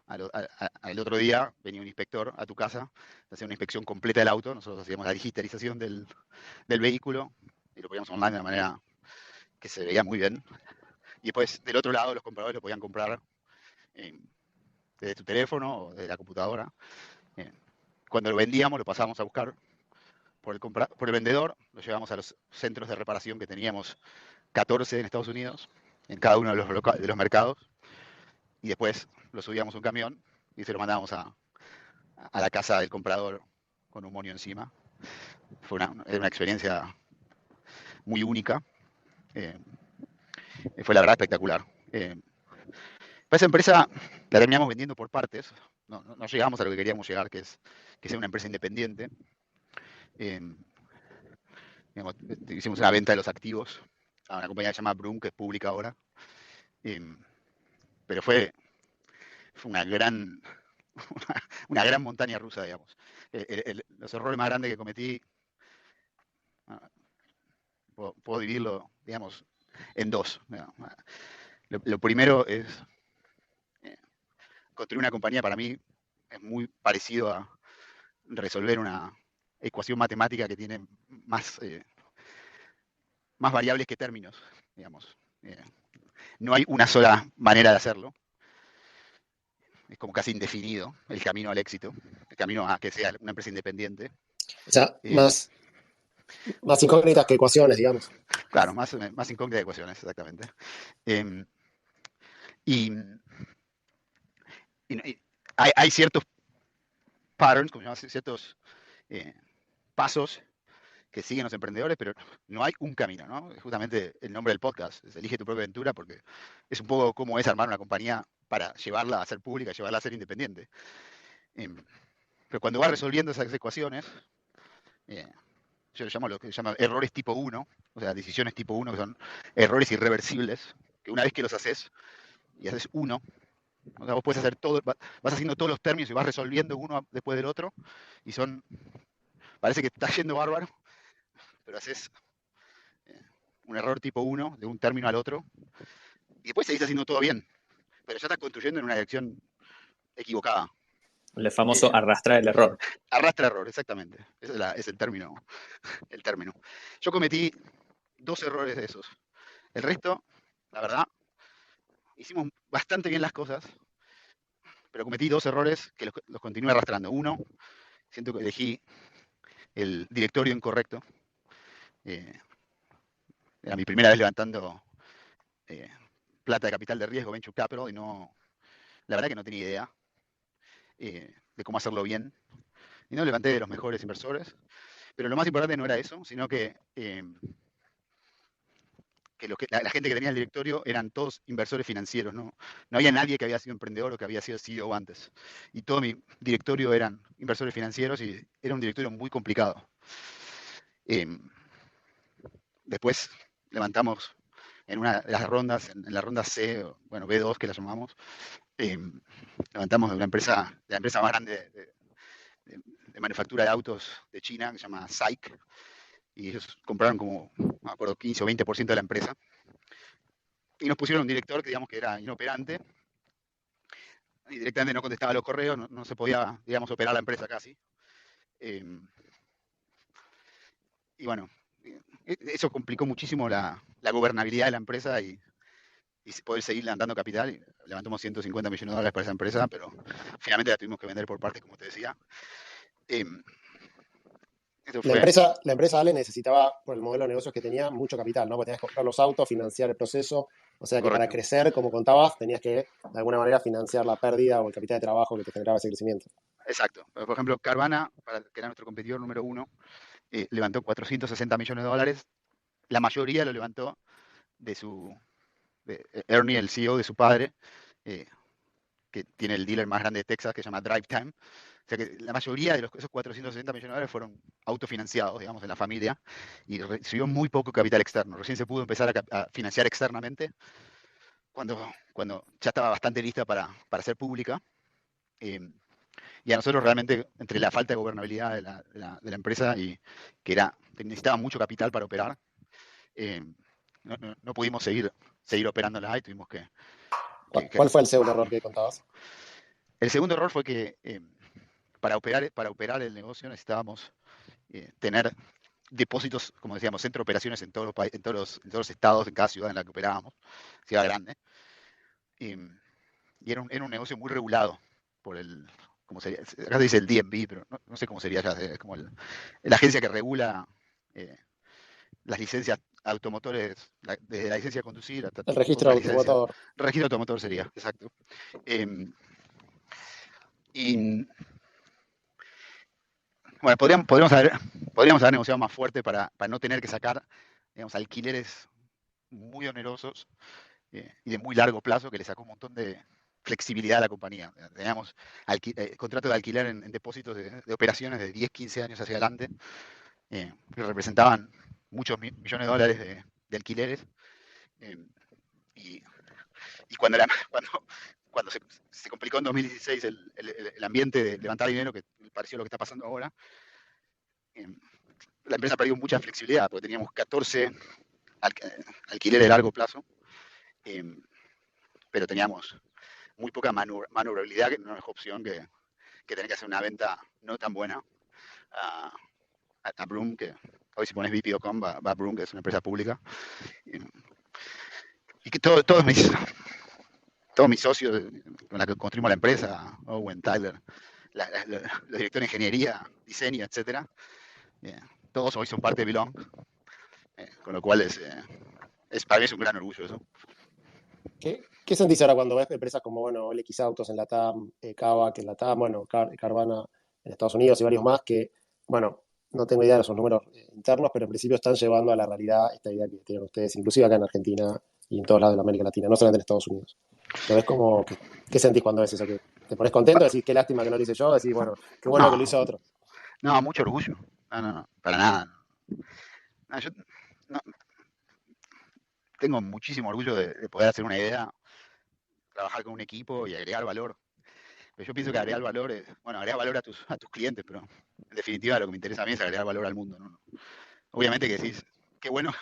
[SPEAKER 3] al otro día venía un inspector a tu casa, hacía una inspección completa del auto, nosotros hacíamos la digitalización del vehículo y lo poníamos online de una manera que se veía muy bien. Y después, del otro lado, los compradores lo podían comprar desde tu teléfono o de la computadora. Eh, Cuando lo vendíamos, lo pasábamos a buscar por el vendedor, lo llevamos a los centros de reparación que teníamos 14 en Estados Unidos, en cada uno de los mercados, y después lo subíamos a un camión y se lo mandábamos a la casa del comprador con un monio encima. Era una experiencia muy única. Eh, Fue la verdad espectacular. Esa empresa la terminamos vendiendo por partes. No llegamos a lo que queríamos llegar, que es que sea una empresa independiente. Eh, digamos, hicimos una venta de los activos a una compañía que se llama Broom, que es pública ahora. Eh, pero fue una gran, una gran montaña rusa, digamos. Los errores más grandes que cometí, puedo dividirlo, digamos, en dos. Lo primero es construir una compañía. Para mí es muy parecido a resolver una ecuación matemática que tiene más, más variables que términos, digamos. No hay una sola manera de hacerlo. Es como casi indefinido el camino al éxito, el camino a que sea una empresa independiente.
[SPEAKER 2] O sea,
[SPEAKER 3] Eh,
[SPEAKER 2] más incógnitas que ecuaciones, digamos.
[SPEAKER 3] claro, más incógnita de ecuaciones, exactamente. Eh, y, y hay ciertos patterns, como se llama, ciertos pasos que siguen los emprendedores, pero no hay un camino, ¿no? Es justamente el nombre del podcast, es Elige tu propia aventura, porque es un poco cómo es armar una compañía para llevarla a ser pública, llevarla a ser independiente. Pero cuando vas resolviendo esas ecuaciones, yo lo llamo lo que se llama errores tipo 1, o sea, decisiones tipo 1, que son errores irreversibles, que una vez que los haces, y haces uno, o sea, vos puedes hacer todo, vas haciendo todos los términos y vas resolviendo uno después del otro, y parece que está yendo bárbaro, pero haces un error tipo 1 de un término al otro, y después seguís haciendo todo bien, pero ya estás construyendo en una dirección equivocada.
[SPEAKER 1] El famoso arrastrar el error.
[SPEAKER 3] Arrastra error, exactamente. Ese es el término. Yo cometí 2 errores de esos. El resto, la verdad, hicimos bastante bien las cosas, pero cometí 2 errores que los continué arrastrando. Uno, siento que elegí el directorio incorrecto. Era mi primera vez levantando plata de capital de riesgo, venture capital, y la verdad que no tenía idea de cómo hacerlo bien. Y no levanté de los mejores inversores. Pero lo más importante no era eso, sino que la gente que tenía el directorio eran todos inversores financieros, ¿no? No había nadie que había sido emprendedor o que había sido CEO antes. Y todo mi directorio eran inversores financieros y era un directorio muy complicado. Después levantamos en una de las rondas, en la ronda C, bueno, B2 que la llamamos, levantamos de la empresa más grande de manufactura de autos de China, que se llama SAIC, y ellos compraron como, no me acuerdo, 15 o 20% de la empresa. Y nos pusieron un director que digamos que era inoperante, y directamente no contestaba los correos, no se podía, digamos, operar la empresa casi. Y bueno, eso complicó muchísimo la gobernabilidad de la empresa y poder seguir levantando capital. Y levantamos 150 millones de dólares para esa empresa, pero finalmente la tuvimos que vender por partes, como te decía. Eso
[SPEAKER 2] La
[SPEAKER 3] fue,
[SPEAKER 2] empresa Ale necesitaba, por el modelo de negocios que tenía, mucho capital, ¿no? Porque tenías que comprar los autos, financiar el proceso, O sea que para
[SPEAKER 3] correcto.
[SPEAKER 2] crecer, como contabas, tenías que de alguna manera financiar la pérdida o el capital de trabajo que te generaba ese crecimiento.
[SPEAKER 3] Exacto. Por ejemplo, Carvana, que era nuestro competidor número uno, levantó 460 millones de dólares. La mayoría lo levantó de Ernie, el CEO de su padre, eh, que tiene el dealer más grande de Texas, que se llama Drive Time. O sea que la mayoría de esos 460 millones de dólares fueron autofinanciados, digamos, de la familia, y recibió muy poco capital externo. Recién se pudo empezar a financiar externamente cuando ya estaba bastante lista para ser pública. Eh, y a nosotros realmente, entre la falta de gobernabilidad de la empresa y que necesitaba mucho capital para operar, eh, no pudimos seguir operándola y tuvimos que.
[SPEAKER 2] ¿Cuál fue el segundo error que contabas?
[SPEAKER 3] El segundo error fue que para operar el negocio necesitábamos tener depósitos, como decíamos, centro de operaciones en todos los estados, en cada ciudad en la que operábamos, ciudad grande. Y, y era un negocio muy regulado por como sería, acá se dice el DMV, pero no sé cómo sería ya, es como la agencia que regula eh, las licencias automotores, desde la licencia de conducir hasta
[SPEAKER 2] El registro
[SPEAKER 3] otras licencias.
[SPEAKER 2] automotor.
[SPEAKER 3] Registro automotor sería, exacto. Eh, y bueno, podríamos haber negociado más fuerte para no tener que sacar, digamos, alquileres muy onerosos y de muy largo plazo que le sacó un montón de flexibilidad a la compañía. Teníamos contratos de alquiler en depósitos de operaciones de 10, 15 años hacia adelante, que representaban muchos millones de dólares de alquileres. eh, y, y cuando se complicó en 2016 el ambiente de levantar dinero, que pareció lo que está pasando ahora, eh, la empresa perdió mucha flexibilidad, porque teníamos 14 alquileres de largo plazo, eh, pero teníamos muy poca maniobrabilidad, que no es opción que tener que hacer una venta no tan buena a Broom, que hoy si pones VP.com va a Broom, que es una empresa pública. Eh, y que todos mis socios con los que construimos la empresa, Owen, Tyler, los directores de ingeniería, diseño, etcétera, eh, todos hoy son parte de Belong, con lo cual para mí es un gran orgullo eso.
[SPEAKER 2] ¿Qué sentís ahora cuando ves empresas como, bueno, LX Autos en Latam, Kavak en Latam, bueno, Carvana en Estados Unidos y varios más que, bueno, no tengo idea de sus números internos, pero en principio están llevando a la realidad esta idea que tienen ustedes, inclusive acá en Argentina y en todos lados de la América Latina, no solamente en Estados Unidos? ¿Lo ves como, qué sentís cuando ves eso? ¿Que te pones contento? ¿Decís qué lástima que no lo hice yo? ¿Decís, bueno, qué bueno que lo
[SPEAKER 3] No,
[SPEAKER 2] hizo otro?
[SPEAKER 3] no, mucho orgullo. No, para nada. No, yo no, tengo muchísimo orgullo de poder hacer una idea, trabajar con un equipo y agregar valor. Pero yo pienso que agregar valor es, bueno, agregar valor a tus clientes, pero en definitiva lo que me interesa a mí es agregar valor al mundo, ¿no? Obviamente que decís, qué bueno,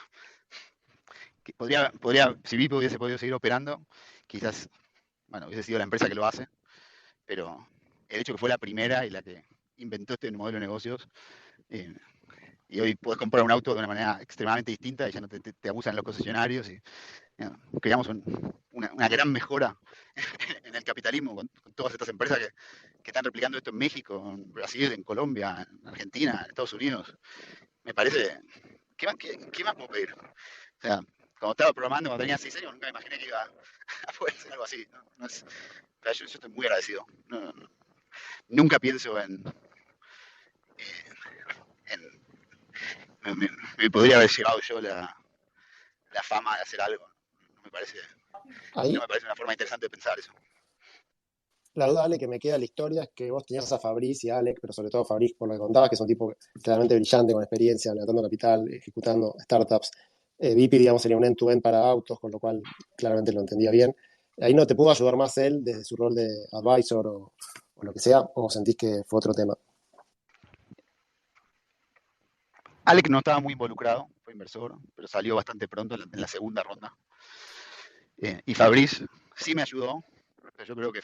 [SPEAKER 3] que si VIP hubiese podido seguir operando, quizás, bueno, hubiese sido la empresa que lo hace, pero el hecho que fue la primera y la que inventó este modelo de negocios, eh, y hoy puedes comprar un auto de una manera extremadamente distinta y ya no te abusan los concesionarios y creamos una gran mejora en el capitalismo con todas estas empresas que están replicando esto en México, en Brasil, en Colombia, en Argentina, en Estados Unidos. Me parece, ¿qué más puedo pedir? O sea, cuando estaba programando, cuando tenía 6 años, nunca me imaginé que iba a poder hacer algo así. Yo estoy muy agradecido. Nunca pienso me podría haber llevado yo la fama de hacer algo. No me parece, no
[SPEAKER 2] Ahí,
[SPEAKER 3] me parece una forma interesante de pensar eso.
[SPEAKER 2] la duda, Ale, que me queda de la historia es que vos tenías a Fabriz y a Alec, pero sobre todo Fabriz, por lo que contabas, que son tipos claramente brillantes, con experiencia, levantando capital, ejecutando startups. VIP, digamos, sería un end-to-end para autos, con lo cual claramente lo entendía bien. Ahí no te pudo ayudar más él desde su rol de advisor o lo que sea, o sentís que fue otro tema.
[SPEAKER 3] Alec no estaba muy involucrado, fue inversor, pero salió bastante pronto en la segunda ronda. Y Fabrice sí me ayudó, pero yo creo que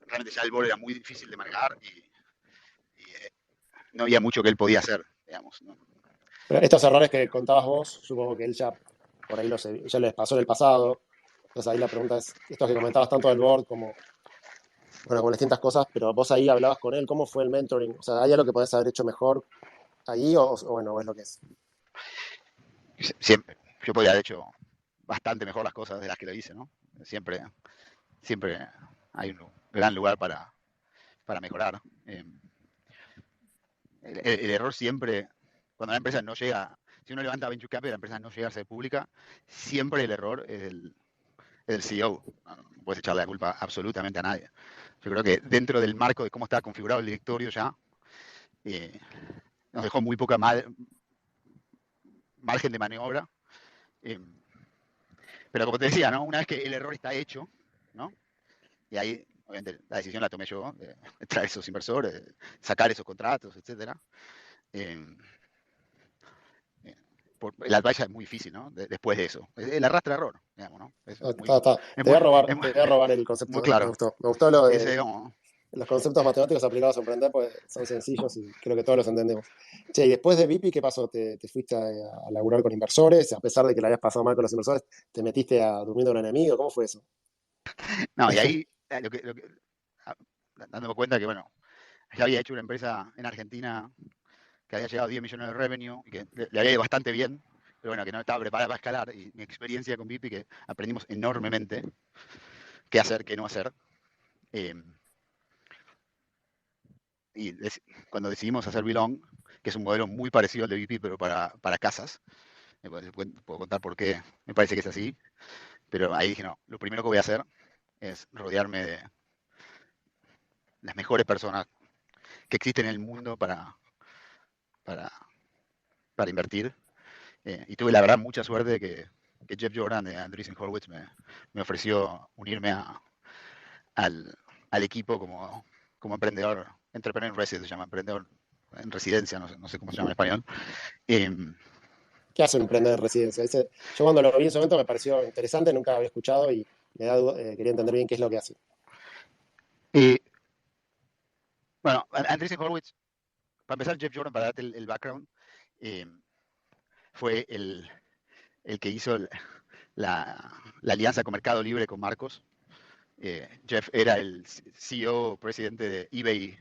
[SPEAKER 3] realmente ya el bol era muy difícil de manejar y no había mucho que él podía hacer, digamos, ¿no?
[SPEAKER 2] Pero estos errores que contabas vos, supongo que él ya por ahí ya les pasó en el pasado. Entonces ahí la pregunta es, esto que comentabas tanto del board como, bueno, con distintas cosas, pero vos ahí hablabas con él, ¿cómo fue el mentoring? O sea, ¿hay algo que podés haber hecho mejor ahí o bueno, es lo que es?
[SPEAKER 3] Siempre, yo podría haber hecho bastante mejor las cosas de las que lo hice, ¿no? Siempre, siempre hay un gran lugar para mejorar. El error siempre, cuando la empresa no llega, si uno levanta Venture Capital y la empresa no llega a ser pública, siempre el error es el CEO. No puedes echarle la culpa absolutamente a nadie. Yo creo que dentro del marco de cómo está configurado el directorio ya, nos dejó muy poca margen de maniobra. Eh, pero como te decía, ¿no? Una vez que el error está hecho, ¿no? Y ahí, obviamente, la decisión la tomé yo, de traer esos inversores, de sacar esos contratos, etcétera. Eh, el advice es muy difícil, ¿no? Después de eso. El arrastre error, digamos, ¿no? Eso es muy,
[SPEAKER 2] Está.
[SPEAKER 3] es
[SPEAKER 2] Te voy
[SPEAKER 3] muy,
[SPEAKER 2] a robar,
[SPEAKER 3] es muy,
[SPEAKER 2] te voy a robar el
[SPEAKER 3] muy
[SPEAKER 2] concepto, me
[SPEAKER 3] claro.
[SPEAKER 2] gustó. Me gustó lo de
[SPEAKER 3] Ese, como,
[SPEAKER 2] los conceptos matemáticos aplicados a emprender, pues son sencillos y creo que todos los entendemos. Che, y después de VIP, ¿qué pasó? ¿Te fuiste a laburar con inversores? A pesar de que la habías pasado mal con los inversores, ¿te metiste a durmiendo con un enemigo? ¿Cómo fue eso?
[SPEAKER 3] no, y ahí, ah, dándome cuenta que, bueno, ya había hecho una empresa en Argentina que había llegado a 10 millones de revenue y que le había ido bastante bien, pero bueno, que no estaba preparada para escalar. Y mi experiencia con VIP, que aprendimos enormemente qué hacer, qué no hacer. Eh, y cuando decidimos hacer Belong, que es un modelo muy parecido al de VIP, pero para casas, puedo contar por qué me parece que es así, pero ahí dije, no, lo primero que voy a hacer es rodearme de las mejores personas que existen en el mundo para, para invertir. Y tuve la verdad mucha suerte de que Jeff Jordan de Andreessen Horowitz me ofreció unirme al, al equipo como emprendedor, entrepreneur in residence, se llama emprendedor en residencia, no sé cómo se llama en español. Eh,
[SPEAKER 2] ¿Qué hace un emprendedor en residencia? Yo cuando lo vi en ese momento me pareció interesante, nunca lo había escuchado y quería entender bien qué es lo que hace.
[SPEAKER 3] eh, bueno, Andreessen Horowitz, para empezar, Jeff Jordan, para darte el background, eh, fue el que hizo la alianza con Mercado Libre con Marcos. Jeff era el CEO, presidente de eBay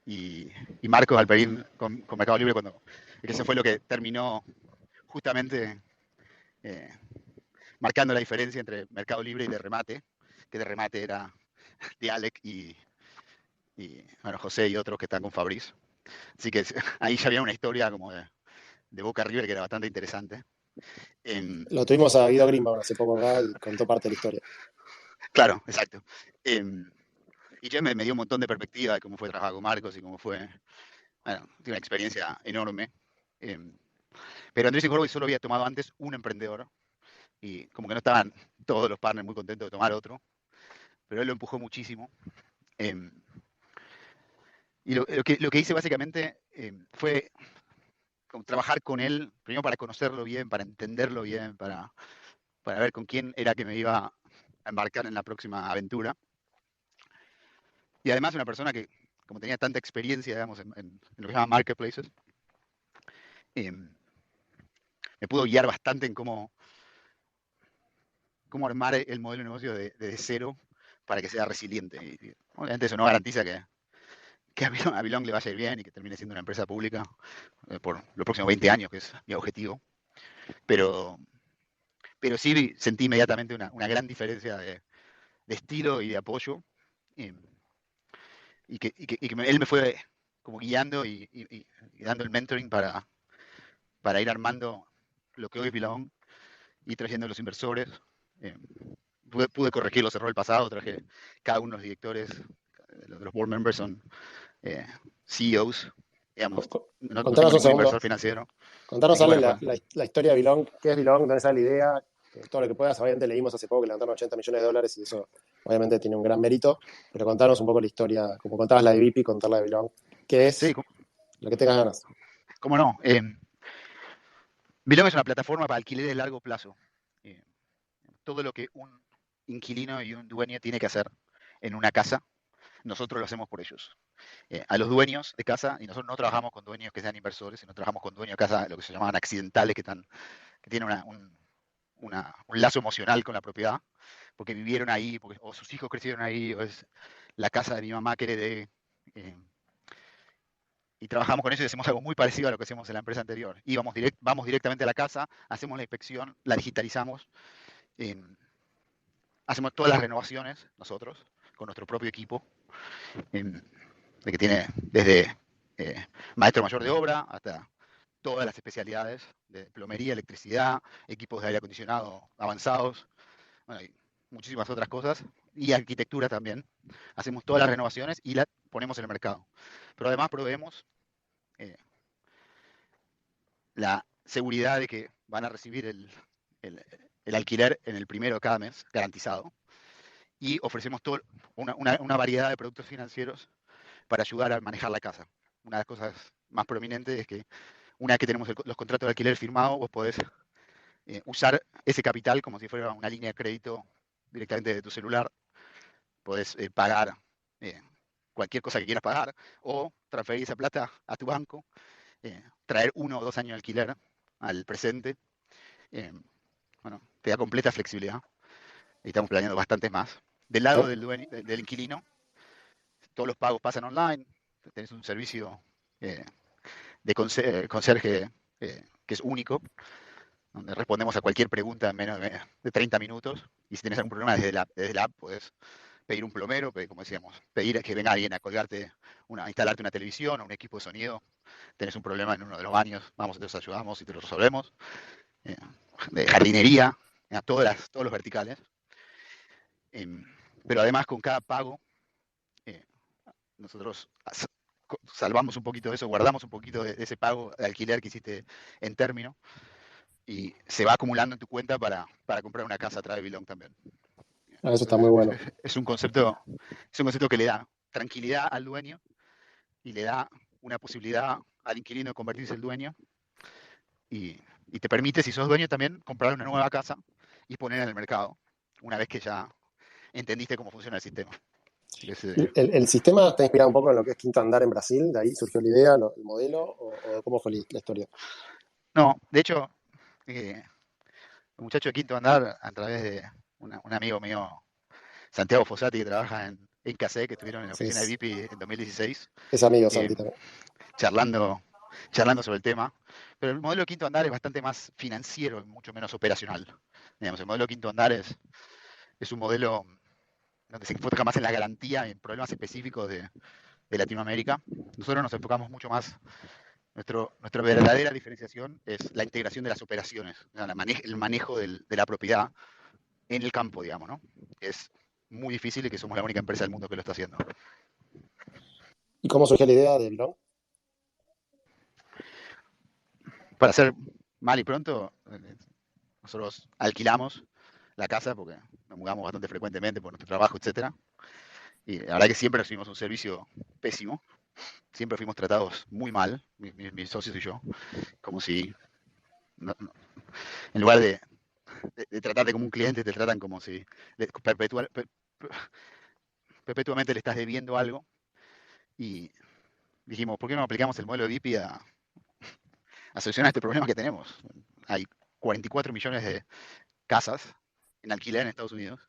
[SPEAKER 3] y Marcos Alperín con Mercado Libre, que eso fue lo que terminó justamente eh, marcando la diferencia entre Mercado Libre y de remate, que de remate era de Alec y bueno, José y otros que están con Fabriz. Así que ahí ya había una historia como de Boca River que era bastante interesante.
[SPEAKER 2] Lo tuvimos a Guido Greenbaum hace poco acá y contó parte de la historia.
[SPEAKER 3] Claro, exacto. Y Jeff me dio un montón de perspectiva de cómo fue trabajar con Marcos y cómo fue, bueno, tiene una experiencia enorme. Eh, pero Andrés Horowitz solo había tomado antes un emprendedor y como que no estaban todos los partners muy contentos de tomar otro, pero él lo empujó muchísimo. Eh, y lo que hice básicamente fue como trabajar con él, primero para conocerlo bien, para entenderlo bien, para ver con quién era que me iba a embarcar en la próxima aventura. Y además una persona que, como tenía tanta experiencia, digamos, en lo que se llama marketplaces, eh, me pudo guiar bastante en cómo armar el modelo de negocio de cero para que sea resiliente. Y obviamente eso no garantiza que a Belong le vaya a ir bien y que termine siendo una empresa pública por los próximos 20 años, que es mi objetivo. Pero, pero sí sentí inmediatamente una gran diferencia de estilo y de apoyo. eh, él me fue como guiando y dando el mentoring para ir armando lo que hoy es Belong y trayendo los inversores. Eh, pude corregir los errores del pasado, traje cada uno de los directores, de los board members son CEOs, digamos, no tengo
[SPEAKER 2] Contanos un
[SPEAKER 3] ningún
[SPEAKER 2] segundo,
[SPEAKER 3] inversor financiero.
[SPEAKER 2] contanos,
[SPEAKER 3] Así que
[SPEAKER 2] Ale,
[SPEAKER 3] bueno,
[SPEAKER 2] la historia de Belong. ¿Qué es Belong? ¿Dónde sale la idea? Todo lo que puedas. Obviamente leímos hace poco que levantaron 80 millones de dólares y eso obviamente tiene un gran mérito. Pero contanos un poco la historia, como contabas la de VIP, contar la de Belong. ¿Qué
[SPEAKER 3] sí,
[SPEAKER 2] es? Lo que tengas ganas.
[SPEAKER 3] cómo no. Belong es una plataforma para alquiler de largo plazo. Eh, todo lo que un inquilino y un dueño tiene que hacer en una casa, nosotros lo hacemos por ellos. A los dueños de casa, y nosotros no trabajamos con dueños que sean inversores, sino trabajamos con dueños de casa, lo que se llaman accidentales, que tienen un lazo emocional con la propiedad, porque vivieron ahí, o sus hijos crecieron ahí, o es la casa de mi mamá que heredé. Eh, y trabajamos con ellos y hacemos algo muy parecido a lo que hacíamos en la empresa anterior. Vamos directamente a la casa, hacemos la inspección, la digitalizamos, eh, hacemos todas las renovaciones nosotros, con nuestro propio equipo, eh, de que tiene desde maestro mayor de obra hasta todas las especialidades de plomería, electricidad, equipos de aire acondicionado avanzados, bueno, y muchísimas otras cosas, y arquitectura también. Hacemos todas las renovaciones y las ponemos en el mercado. Pero además proveemos eh, la seguridad de que van a recibir el alquiler en el primero de cada mes, garantizado. Y ofrecemos una variedad de productos financieros para ayudar a manejar la casa. Una de las cosas más prominentes es que una vez que tenemos los contratos de alquiler firmados, vos podés usar ese capital como si fuera una línea de crédito directamente de tu celular. Podés pagar cualquier cosa que quieras pagar o transferir esa plata a tu banco, traer 1 o 2 años de alquiler al presente. Bueno, te da completa flexibilidad y estamos planeando bastantes más. Del lado
[SPEAKER 2] ¿No?
[SPEAKER 3] del, del inquilino, todos los pagos pasan online, tenés un servicio de conserje que es único, donde respondemos a cualquier pregunta en menos de 30 minutos. Y si tenés algún problema desde la app, podés pedir un plomero, como decíamos, pedir que venga alguien a colgarte, a instalarte una televisión o un equipo de sonido. Tenés un problema en uno de los baños, vamos, entonces ayudamos y te lo resolvemos. De jardinería, todos los verticales. Pero además con cada pago, nosotros salvamos un poquito de eso, guardamos un poquito de ese pago de alquiler que hiciste en término y se va acumulando en tu cuenta para comprar una casa a través de Belong también.
[SPEAKER 2] Ah, eso está muy
[SPEAKER 3] Entonces,
[SPEAKER 2] bueno.
[SPEAKER 3] es un concepto que le da tranquilidad al dueño y le da una posibilidad al inquilino de convertirse en dueño y te permite, si sos dueño también, comprar una nueva casa y ponerla en el mercado, una vez que ya entendiste cómo funciona el sistema.
[SPEAKER 2] El sistema está inspirado un poco en lo que es Quinto Andar en Brasil, de ahí surgió la idea, el modelo, o cómo fue la historia.
[SPEAKER 3] No, de hecho, el muchacho de Quinto Andar, a través de un amigo mío, Santiago Fossati, que trabaja en CASE, que estuvieron en la
[SPEAKER 2] Sí,
[SPEAKER 3] oficina de VIP en 2016,
[SPEAKER 2] es amigo
[SPEAKER 3] eh,
[SPEAKER 2] Santi también.
[SPEAKER 3] charlando, sobre el tema. Pero el modelo Quinto Andar es bastante más financiero y mucho menos operacional. Digamos, el modelo Quinto Andar es un modelo donde se enfoca más en la garantía en problemas específicos de Latinoamérica. Nosotros nos enfocamos mucho más, nuestra verdadera diferenciación es la integración de las operaciones, el manejo de la propiedad en el campo, digamos, ¿no? Es muy difícil y que somos la única empresa del mundo que lo está haciendo.
[SPEAKER 2] ¿Y cómo surgió la idea de Bilón?
[SPEAKER 3] Para hacer mal y pronto, nosotros alquilamos la casa porque nos mudamos bastante frecuentemente por nuestro trabajo, etcétera. Y la verdad que siempre recibimos un servicio pésimo, siempre fuimos tratados muy mal, mis socios y yo, como si, en lugar de tratarte como un cliente, te tratan como si perpetuamente le estás debiendo algo. Y dijimos, ¿por qué no aplicamos el modelo de VIP a solucionar este problema que tenemos? Hay 44 millones de casas en alquiler en Estados Unidos,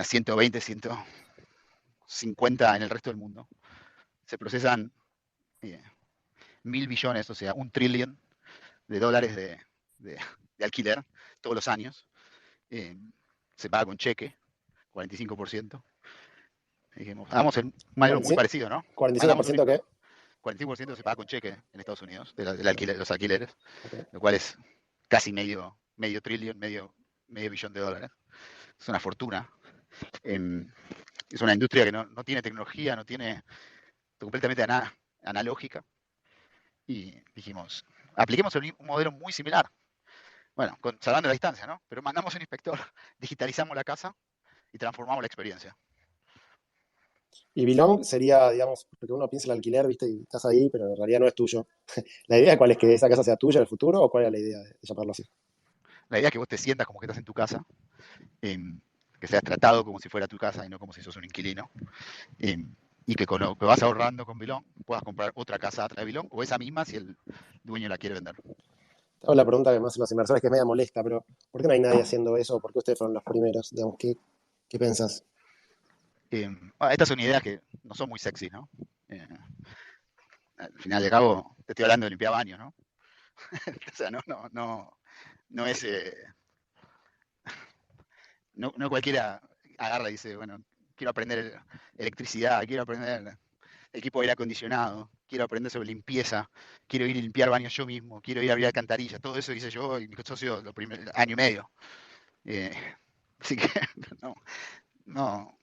[SPEAKER 3] 120, 150 en el resto del mundo. Se procesan 1.000 billones, o sea, 1 trillón de dólares de alquiler todos los años. Se paga con cheque, 45%. Dijimos, hagamos un modelo muy
[SPEAKER 2] 45%,
[SPEAKER 3] parecido, ¿no? Mandamos un
[SPEAKER 2] 45% qué?
[SPEAKER 3] 45% se paga con cheque en Estados Unidos, los alquileres,
[SPEAKER 2] Okay.
[SPEAKER 3] lo cual es casi medio trillón, medio billón de dólares. Es una fortuna. Es una industria que no tiene tecnología, no tiene completamente analógica. Y dijimos, apliquemos un modelo muy similar. Bueno, salvando la distancia, ¿no? Pero mandamos un inspector, digitalizamos la casa y transformamos la experiencia.
[SPEAKER 2] Y Bilón sería, digamos, porque uno piensa en el alquiler, viste, y estás ahí, pero en realidad no es tuyo. ¿La idea cuál es que esa casa sea tuya en el futuro o cuál es la idea de llamarlo así?
[SPEAKER 3] La idea es que vos te sientas como que estás en tu casa, eh, que seas tratado como si fuera tu casa y no como si sos un inquilino, eh, y que con lo que vas ahorrando con Bilón puedas comprar otra casa a través de Bilón o esa misma si el dueño la quiere vender.
[SPEAKER 2] Te hago la pregunta que más hacen los inversores, que es media molesta, pero ¿por qué no hay nadie haciendo eso? ¿Por qué ustedes fueron los primeros? Digamos, ¿qué pensás?
[SPEAKER 3] Estas son ideas que no son muy sexy, ¿no? al final de cabo, te estoy hablando de limpiar baños, ¿no? O sea, no es, no cualquiera agarra y dice, bueno, quiero aprender electricidad, quiero aprender equipo de aire acondicionado, quiero aprender sobre limpieza, quiero ir a limpiar baños yo mismo, quiero ir a abrir alcantarillas, todo eso hice yo y mi socio los primeros año y medio. Eh, así que no, no,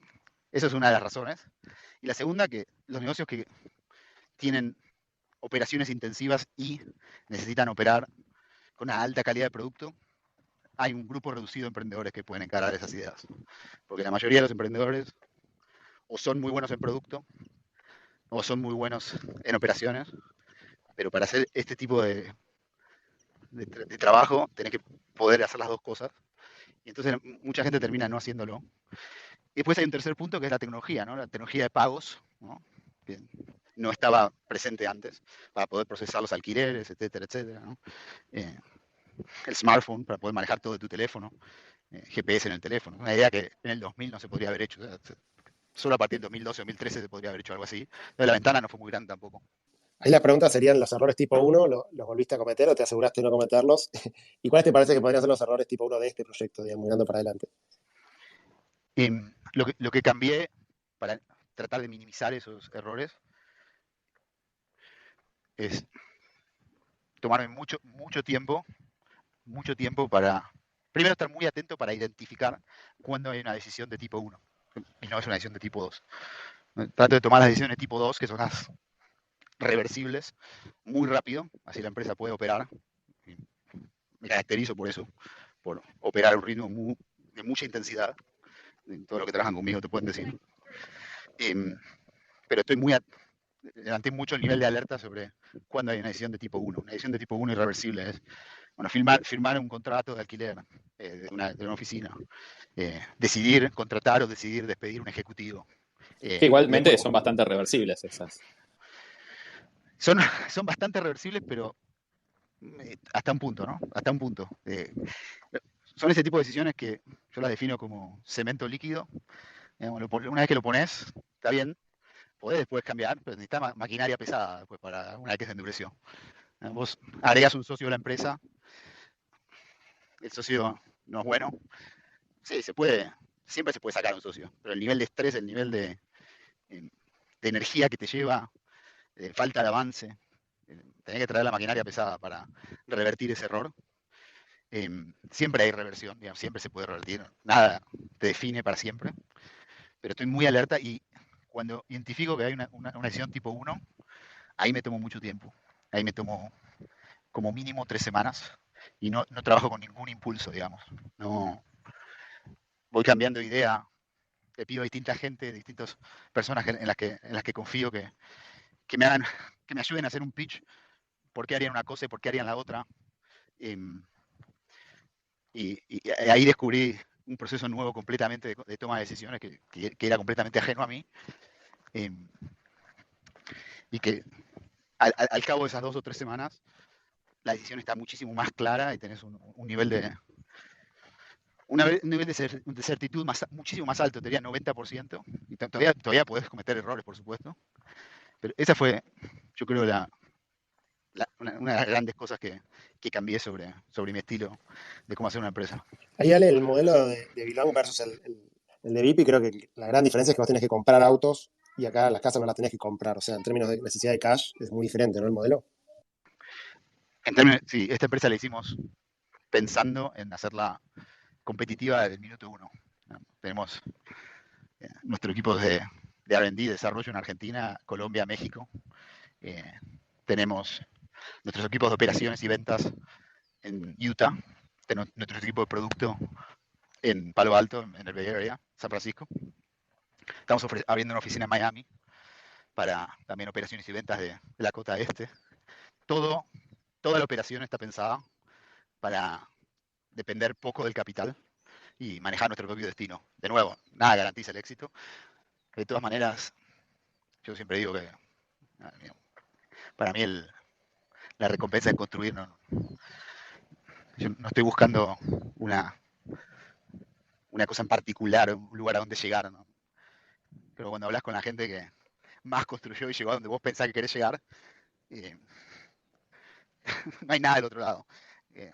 [SPEAKER 3] eso es una de las razones. Y la segunda, que los negocios que tienen operaciones intensivas y necesitan operar con una alta calidad de producto, hay un grupo reducido de emprendedores que pueden encarar esas ideas. Porque la mayoría de los emprendedores o son muy buenos en producto o son muy buenos en operaciones, pero para hacer este tipo de trabajo tenés que poder hacer las dos cosas. Y entonces mucha gente termina no haciéndolo. Y después hay un tercer punto que es la tecnología, ¿no? La tecnología de pagos, ¿no? Que no estaba presente antes para poder procesar los alquileres, etcétera, etcétera, ¿no? Eh, el smartphone para poder manejar todo de tu teléfono, GPS en el teléfono. Una idea que en el 2000 no se podría haber hecho. O sea, solo a partir del 2012 o 2013 se podría haber hecho algo así. Entonces la ventana no fue muy grande tampoco.
[SPEAKER 2] Ahí la pregunta serían los errores tipo uno, ¿los volviste a cometer o te aseguraste de no cometerlos? ¿Y cuáles te parece que podrían ser los errores tipo uno de este proyecto, digamos, mirando para adelante?
[SPEAKER 3] Lo que cambié para tratar de minimizar esos errores es tomarme mucho tiempo para, primero, estar muy atento para identificar cuándo hay una decisión de tipo uno y no es una decisión de tipo 2. Trato de tomar las decisiones de tipo 2, que son las reversibles, muy rápido, así la empresa puede operar. Me caracterizo por eso, por operar a un ritmo de mucha intensidad. Todo lo que trabajan conmigo te pueden decir. Pero levanté mucho el nivel de alerta sobre cuándo hay una decisión de tipo 1. Una decisión de tipo 1 irreversible es, bueno, firmar un contrato de alquiler de una oficina, decidir contratar o decidir despedir un ejecutivo.
[SPEAKER 1] Que
[SPEAKER 3] Y
[SPEAKER 1] igualmente
[SPEAKER 3] después
[SPEAKER 1] son bastante reversibles esas.
[SPEAKER 3] son, son bastante reversibles, pero hasta un punto, ¿no? Hasta un punto. Son ese tipo de decisiones que yo las defino como cemento líquido. Una vez que lo pones, está bien, podés después cambiar, pero necesitas maquinaria pesada después para una vez que se endureció. Vos agregás un socio a la empresa, el socio no es bueno. Sí, siempre se puede sacar un socio, pero el nivel de estrés, el nivel de energía que te lleva, falta de avance, tenés que traer la maquinaria pesada para revertir ese error. Siempre hay reversión, digamos, siempre se puede revertir, nada te define para siempre, pero estoy muy alerta y cuando identifico que hay una decisión tipo uno, ahí me tomo mucho tiempo, ahí me tomo como mínimo 3 semanas y no trabajo con ningún impulso, digamos, no voy cambiando de idea, le pido a distinta gente, distintas personas en las que confío que me hagan, que me ayuden a hacer un pitch, por qué harían una cosa y por qué harían la otra. Eh, y ahí descubrí un proceso nuevo completamente de toma de decisiones que era completamente ajeno a mí. Eh, y que al cabo de esas 2 o 3 semanas, la decisión está muchísimo más clara y tenés un nivel un nivel de certitud muchísimo más alto, te diría 90%. Y todavía podés cometer errores, por supuesto. Pero esa fue, yo creo, una de las grandes cosas que cambié sobre mi estilo de cómo hacer una empresa.
[SPEAKER 2] Ahí, Ale, el modelo de Belong versus el de VIP, creo que la gran diferencia es que vos tenés que comprar autos y acá las casas no las tenés que comprar. O sea, en términos de necesidad de cash es muy diferente, ¿no? El modelo.
[SPEAKER 3] Sí, esta empresa la hicimos pensando en hacerla competitiva desde el minuto uno. Tenemos nuestro equipo de R&D, desarrollo en Argentina, Colombia, México. Eh, tenemos nuestros equipos de operaciones y ventas en Utah. Tenemos nuestro equipo de producto en Palo Alto, en el Bay Area, San Francisco. Estamos abriendo una oficina en Miami para también operaciones y ventas de la costa este. Toda la operación está pensada para depender poco del capital y manejar nuestro propio destino. De nuevo, nada garantiza el éxito. De todas maneras, yo siempre digo que para mí la recompensa de construir, yo no estoy buscando una cosa en particular, un lugar a donde llegar, ¿no? Pero cuando hablas con la gente que más construyó y llegó a donde vos pensás que querés llegar, eh, no hay nada del otro lado. Eh,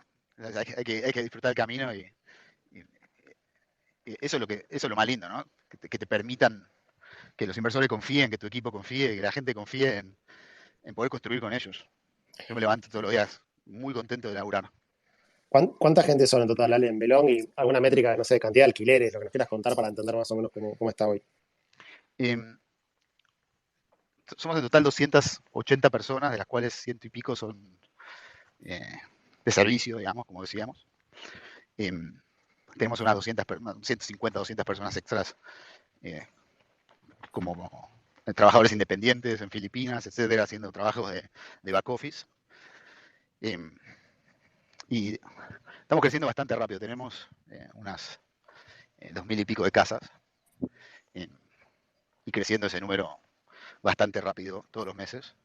[SPEAKER 3] hay que disfrutar el camino y eso es lo más lindo, ¿no? Que te permitan que los inversores confíen, que tu equipo confíe, que la gente confíe en poder construir con ellos. Yo me levanto todos los días muy contento de laburar.
[SPEAKER 2] ¿Cuánta gente son en total, Ale, en Belong? Y alguna métrica, no sé, cantidad de alquileres, lo que nos quieras contar para entender más o menos cómo está hoy.
[SPEAKER 3] Eh, Somos en total 280 personas, de las cuales ciento y pico son eh, de servicio, digamos, como decíamos. Eh, Tenemos unas 150, 200 personas extras eh, como trabajadores independientes en Filipinas, etcétera, haciendo trabajos de back office. Eh, y estamos creciendo bastante rápido. Tenemos unas 2000 y pico de casas eh, y creciendo ese número bastante rápido todos los meses.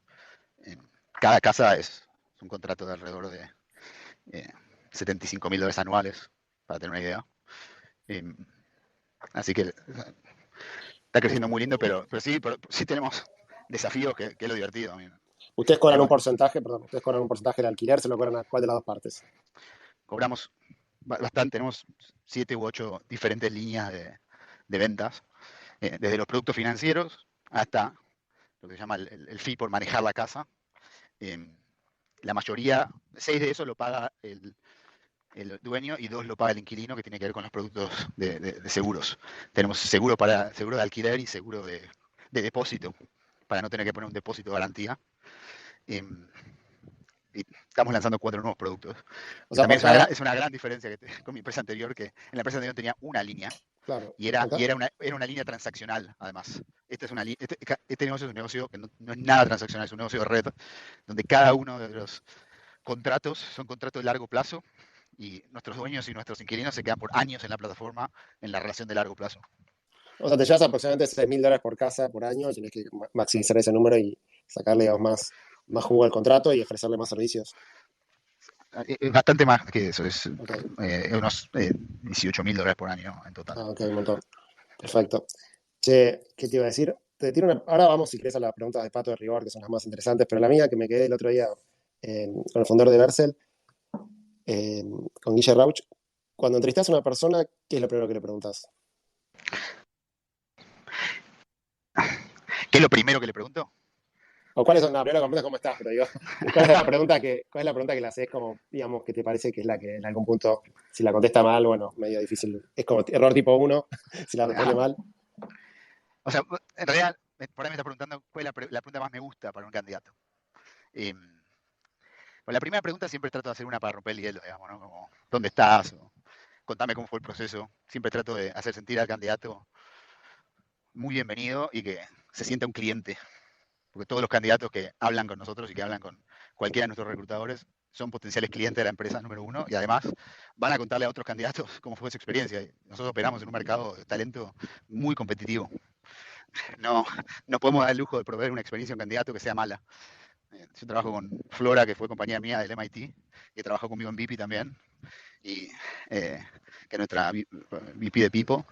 [SPEAKER 3] Eh, Cada casa es un contrato de alrededor de eh, $75,000 anuales, para tener una idea. Eh, Así que está creciendo muy lindo, pero sí tenemos desafíos que es lo divertido.
[SPEAKER 2] Ustedes cobran un
[SPEAKER 3] Tenemos,
[SPEAKER 2] porcentaje, perdón, ustedes cobran un porcentaje del alquiler, se lo cobran a cuál de las dos partes.
[SPEAKER 3] Cobramos bastante, tenemos 7 u 8 diferentes líneas de ventas, desde los productos financieros hasta lo que se llama el fee por manejar la casa. Eh, la mayoría, 6 de eso lo paga el dueño y 2 lo paga el inquilino, que tiene que ver con los productos de seguros. Tenemos seguro de alquiler y seguro de depósito, para no tener que poner un depósito de garantía. Eh, y estamos lanzando 4 nuevos productos.
[SPEAKER 2] O
[SPEAKER 3] Que
[SPEAKER 2] sea,
[SPEAKER 3] también
[SPEAKER 2] por cada,
[SPEAKER 3] es una gran diferencia con mi empresa anterior, que en la empresa anterior tenía una línea
[SPEAKER 2] claro,
[SPEAKER 3] y
[SPEAKER 2] por cada,
[SPEAKER 3] era una línea transaccional, además. Este negocio es un negocio que no es nada transaccional, es un negocio de red, donde cada uno de los contratos son contratos de largo plazo y nuestros dueños y nuestros inquilinos se quedan por años en la plataforma en la relación de largo plazo.
[SPEAKER 2] o sea, te llevas aproximadamente $6.000 por casa por año, y tenés que maximizar ese número y sacarle, digamos, más jugo al contrato y ofrecerle más servicios.
[SPEAKER 3] Es bastante más que eso, es
[SPEAKER 2] Ok,
[SPEAKER 3] unos $18,000 por año en total.
[SPEAKER 2] ok, un montón. Perfecto. Che, ¿qué te iba a decir? Ahora vamos, si querés, a las preguntas de Pato de Rigor, que son las más interesantes, pero la mía que me quedé el otro día con el fundador de Vercel, eh, con Guille Rauch, cuando entrevistas a una persona, ¿qué es lo primero que le preguntas?
[SPEAKER 3] ¿Qué es lo primero que le pregunto?
[SPEAKER 2] O cuáles son, no, primero la pregunta es cómo estás, pero digo, ¿cuál es la pregunta que le haces como, digamos, que te parece que es la que en algún punto, si la contesta mal, bueno, medio difícil. Es como error tipo 1, si la responde mal.
[SPEAKER 3] O sea, en realidad, por ahí me está preguntando cuál es la pregunta más me gusta para un candidato. Eh, Bueno, la primera pregunta siempre trato de hacer una para romper el hielo, digamos, ¿no? Como, ¿dónde estás? O, contame cómo fue el proceso. Siempre trato de hacer sentir al candidato muy bienvenido y que se sienta un cliente. Porque todos los candidatos que hablan con nosotros y que hablan con cualquiera de nuestros reclutadores son potenciales clientes de la empresa número uno y además van a contarle a otros candidatos cómo fue su experiencia. Nosotros operamos en un mercado de talento muy competitivo. No, no podemos dar el lujo de proveer una experiencia a un candidato que sea mala. Yo trabajo con Flora, que fue compañía mía del MIT, que trabajó conmigo en VIP también, y que es nuestra VP de People,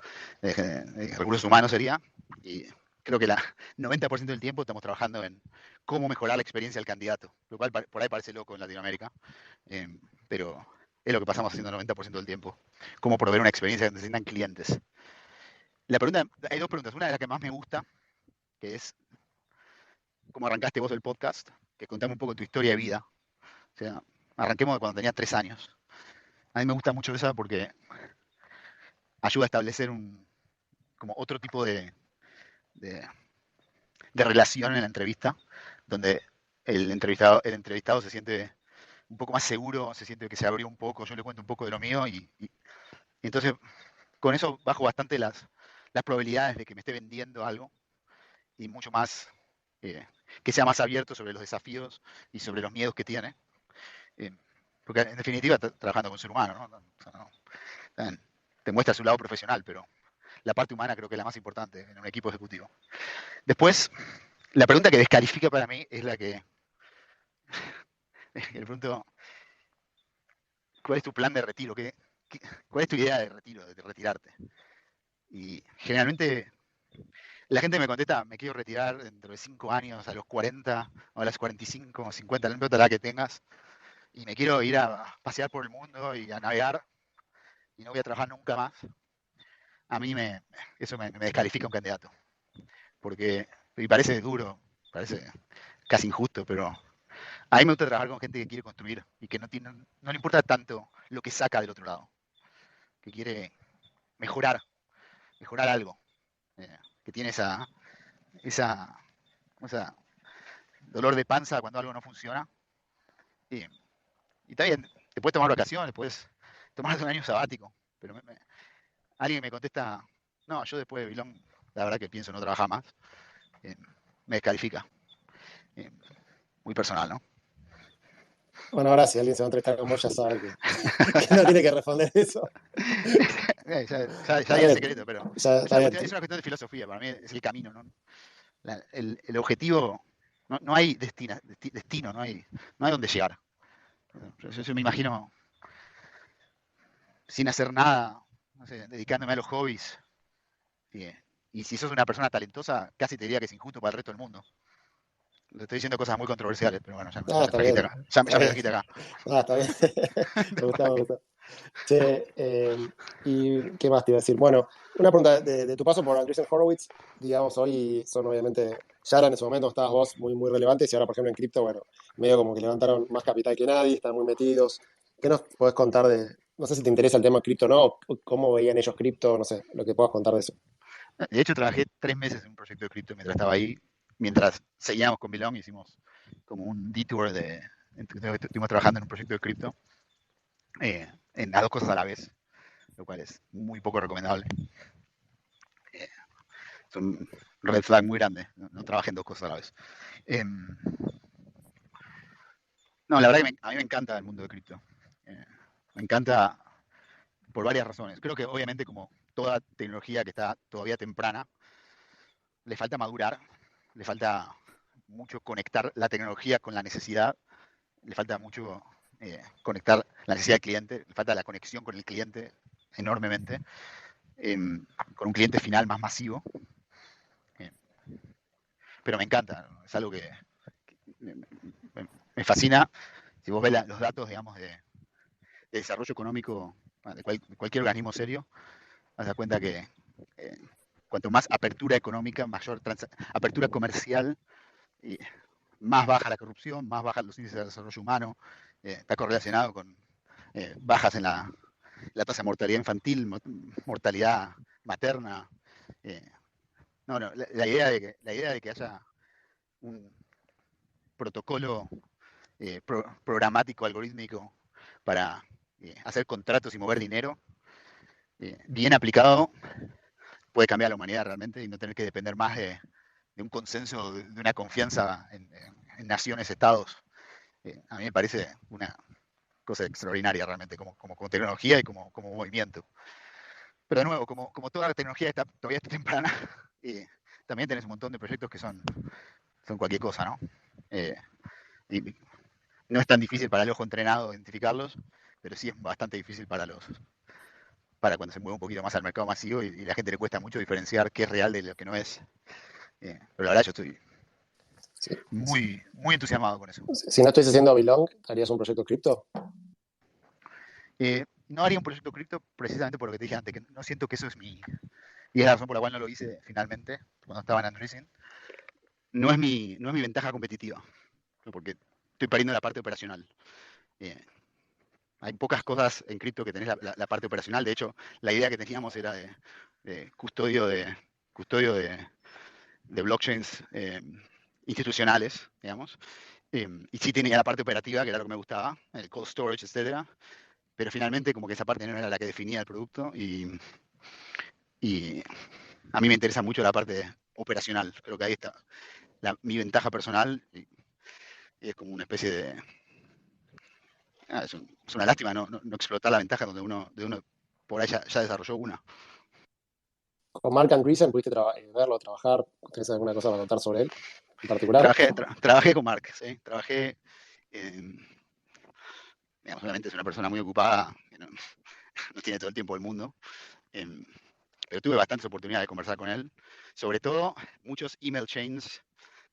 [SPEAKER 3] de recursos humanos sería, y creo que el 90% del tiempo estamos trabajando en cómo mejorar la experiencia del candidato, lo cual por ahí parece loco en Latinoamérica, eh, pero es lo que pasamos haciendo el 90% del tiempo, cómo proveer una experiencia que necesitan clientes. Hay dos preguntas, una de las que más me gusta, que es cómo arrancaste vos el podcast, que contame un poco tu historia de vida. O sea, arranquemos de cuando tenía 3 años. A mí me gusta mucho esa porque ayuda a establecer como otro tipo de, de relación en la entrevista, donde el entrevistado se siente un poco más seguro, se siente que se abrió un poco, yo le cuento un poco de lo mío y entonces con eso bajo bastante las probabilidades de que me esté vendiendo algo y mucho más, eh, que sea más abierto sobre los desafíos y sobre los miedos que tiene. Eh, Porque en definitiva trabajando con un ser humano, ¿no? O sea, te muestra su lado profesional, pero la parte humana creo que es la más importante en un equipo ejecutivo. Después, la pregunta que descalifica para mí es la que le pregunto, ¿cuál es tu plan de retiro? ¿Cuál es tu idea de retiro, de retirarte? Y generalmente la gente me contesta, me quiero retirar dentro de 5 años, a los 40 o a las 45 o 50, no importa la que tengas, y me quiero ir a pasear por el mundo y a navegar y no voy a trabajar nunca más. A mí eso me descalifica un candidato, porque y parece duro, parece casi injusto, pero a mí me gusta trabajar con gente que quiere construir y que no le importa tanto lo que saca del otro lado, que quiere mejorar, mejorar algo, que tiene esa, esa dolor de panza cuando algo no funciona. Y, y está bien, te puedes tomar vacaciones, puedes tomarte un año sabático, pero alguien me contesta, no, yo después de Bilón, la verdad que pienso no trabajar más, eh, me descalifica. Eh, muy personal, ¿no?
[SPEAKER 2] Bueno, ahora si alguien se va a entrevistar con vos, ya sabe que, que no tiene que responder eso.
[SPEAKER 3] Ya
[SPEAKER 2] Está
[SPEAKER 3] di el
[SPEAKER 2] bien,
[SPEAKER 3] secreto, pero
[SPEAKER 2] ya, está bien.
[SPEAKER 3] es una cuestión de filosofía, para mí es el camino, ¿no? El objetivo, no hay destino, no hay dónde llegar. Yo me imagino sin hacer nada, no sé, dedicándome a los hobbies. Y, y si sos una persona talentosa, casi te diría que es injusto para el resto del mundo. Le estoy diciendo cosas muy controversiales, pero bueno, ya me
[SPEAKER 2] Ah, está
[SPEAKER 3] trajiste
[SPEAKER 2] bien,
[SPEAKER 3] acá.
[SPEAKER 2] está
[SPEAKER 3] Ya me
[SPEAKER 2] bien.
[SPEAKER 3] trajiste acá.
[SPEAKER 2] Ah, está bien. Me gusta, me gusta. Che, ¿y qué más te iba a decir? Bueno, una pregunta de tu paso por Andreessen Horowitz, digamos, hoy son obviamente, ya era en ese momento, estabas vos muy, muy relevantes y ahora, por ejemplo, en cripto, bueno, medio como que levantaron más capital que nadie, están muy metidos. ¿Qué nos podés contar no sé si te interesa el tema cripto o no, o cómo veían ellos cripto, no sé, lo que puedas contar de eso?
[SPEAKER 3] De hecho, trabajé 3 meses en un proyecto de cripto mientras estaba ahí. Mientras seguíamos con Belong, hicimos como un detour estuvimos trabajando en un proyecto de cripto, en las dos cosas a la vez, lo cual es muy poco recomendable. Eh, es un red flag muy grande, no trabajé en dos cosas a la vez. Eh, no, la verdad que a mí me encanta el mundo de cripto. Eh, me encanta por varias razones. Creo que obviamente como toda tecnología que está todavía temprana, le falta madurar, le falta mucho conectar la tecnología con la necesidad, le falta mucho conectar la necesidad del cliente, le falta la conexión con el cliente enormemente, eh, con un cliente final más masivo. Eh, pero me encanta, es algo que me, me fascina. Si vos ves los datos, digamos, de desarrollo económico de cualquier organismo serio, vas a dar cuenta que eh, cuanto más apertura económica, mayor apertura comercial, y más baja la corrupción, más bajan los índices de desarrollo humano, está correlacionado con bajas en la tasa de mortalidad infantil, mortalidad materna. eh, no, la idea de que haya un protocolo programático, algorítmico para hacer contratos y mover dinero, bien aplicado, puede cambiar a la humanidad realmente y no tener que depender más de un consenso, de una confianza en naciones, estados. A mí me parece una cosa extraordinaria realmente, como tecnología y como movimiento. Pero de nuevo, como toda la tecnología todavía está temprana, y también tenés un montón de proyectos que son cualquier cosa, ¿no? Eh, y no es tan difícil para el ojo entrenado identificarlos, pero sí es bastante difícil para cuando se mueve un poquito más al mercado masivo y la gente le cuesta mucho diferenciar qué es real de lo que no es. Pero la verdad yo estoy
[SPEAKER 2] Sí.
[SPEAKER 3] muy, muy entusiasmado con eso.
[SPEAKER 2] Si no estuviese haciendo Belong, ¿harías un proyecto cripto?
[SPEAKER 3] No haría un proyecto cripto precisamente por lo que te dije antes, que no siento que eso es y es la razón por la cual no lo hice finalmente cuando estaba en Andreessen. No es mi ventaja competitiva, ¿no? Porque estoy perdiendo la parte operacional. Eh, hay pocas cosas en cripto que tenés la parte operacional. De hecho, la idea que teníamos era de custodio de blockchains institucionales, digamos. Y sí tenía la parte operativa, que era lo que me gustaba, el cold storage, etcétera. Pero finalmente como que esa parte no era la que definía el producto y a mí me interesa mucho la parte operacional. Creo que ahí está mi ventaja personal y es como una especie de... es una lástima no explotar la ventaja donde uno por ahí ya desarrolló una.
[SPEAKER 2] ¿Con Mark Andreessen pudiste verlo, trabajar? ¿Tienes alguna cosa para contar sobre él en particular?
[SPEAKER 3] Trabajé con Mark, ¿sí? Trabajé, digamos, obviamente es una persona muy ocupada, que no tiene todo el tiempo del mundo, pero tuve bastantes oportunidades de conversar con él. Sobre todo, muchos email chains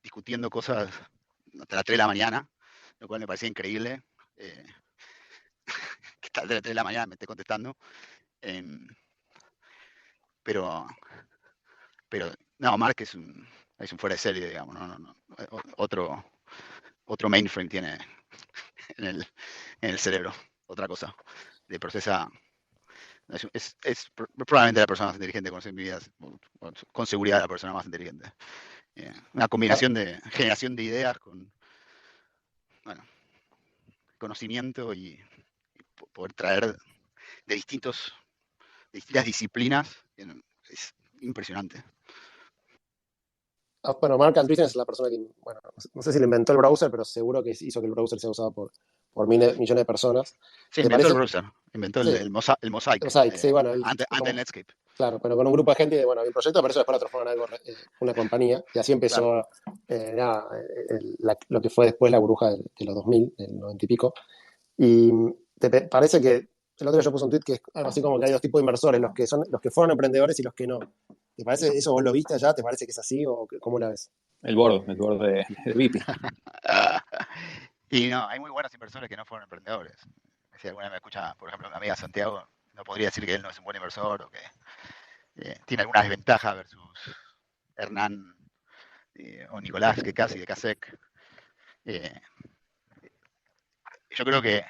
[SPEAKER 3] discutiendo cosas hasta las 3 de la mañana, lo cual me parecía increíble. Que hasta las 3 de la mañana me esté contestando. em, pero, pero, no, Mark es un fuera de serie, digamos. No. Otro mainframe tiene en el cerebro, otra cosa. De procesa. Es probablemente la persona más inteligente que conocí en mi vida, con seguridad la persona más inteligente. Una
[SPEAKER 2] Ah,
[SPEAKER 3] combinación de generación de ideas con, bueno, conocimiento y poder traer de distintas disciplinas. Es impresionante.
[SPEAKER 2] bueno, Mark Andreessen es la persona que, bueno, no sé si le inventó el browser, pero seguro que hizo que el browser sea usado por millones de personas.
[SPEAKER 3] Se
[SPEAKER 2] ¿Te
[SPEAKER 3] inventó el
[SPEAKER 2] parece?
[SPEAKER 3] browser, inventó
[SPEAKER 2] Sí,
[SPEAKER 3] el Mosaic,
[SPEAKER 2] Mosaic, sí, bueno,
[SPEAKER 3] antes del Netscape.
[SPEAKER 2] claro, pero con un grupo de gente, y bueno, había un proyecto, pero eso después lo transformaron en algo, una compañía, y así
[SPEAKER 3] Claro.
[SPEAKER 2] empezó nada, lo que fue después la burbuja de los 2000, del 90 y pico. Y parece que el otro día yo puse un tweet que es algo así como que hay dos tipos de inversores, los que fueron emprendedores y los que no. ¿Te parece eso? ¿Vos lo viste allá? ¿Te parece que es así o cómo la ves?
[SPEAKER 1] El board de VIP.
[SPEAKER 3] Y no, hay muy buenos inversores que no fueron emprendedores. Si alguna vez me escucha, por ejemplo, mi amiga Santiago, no podría decir que él no es un buen inversor o que tiene alguna desventaja versus Hernán o Nicolás, que casi de CASEC. Eh, yo creo que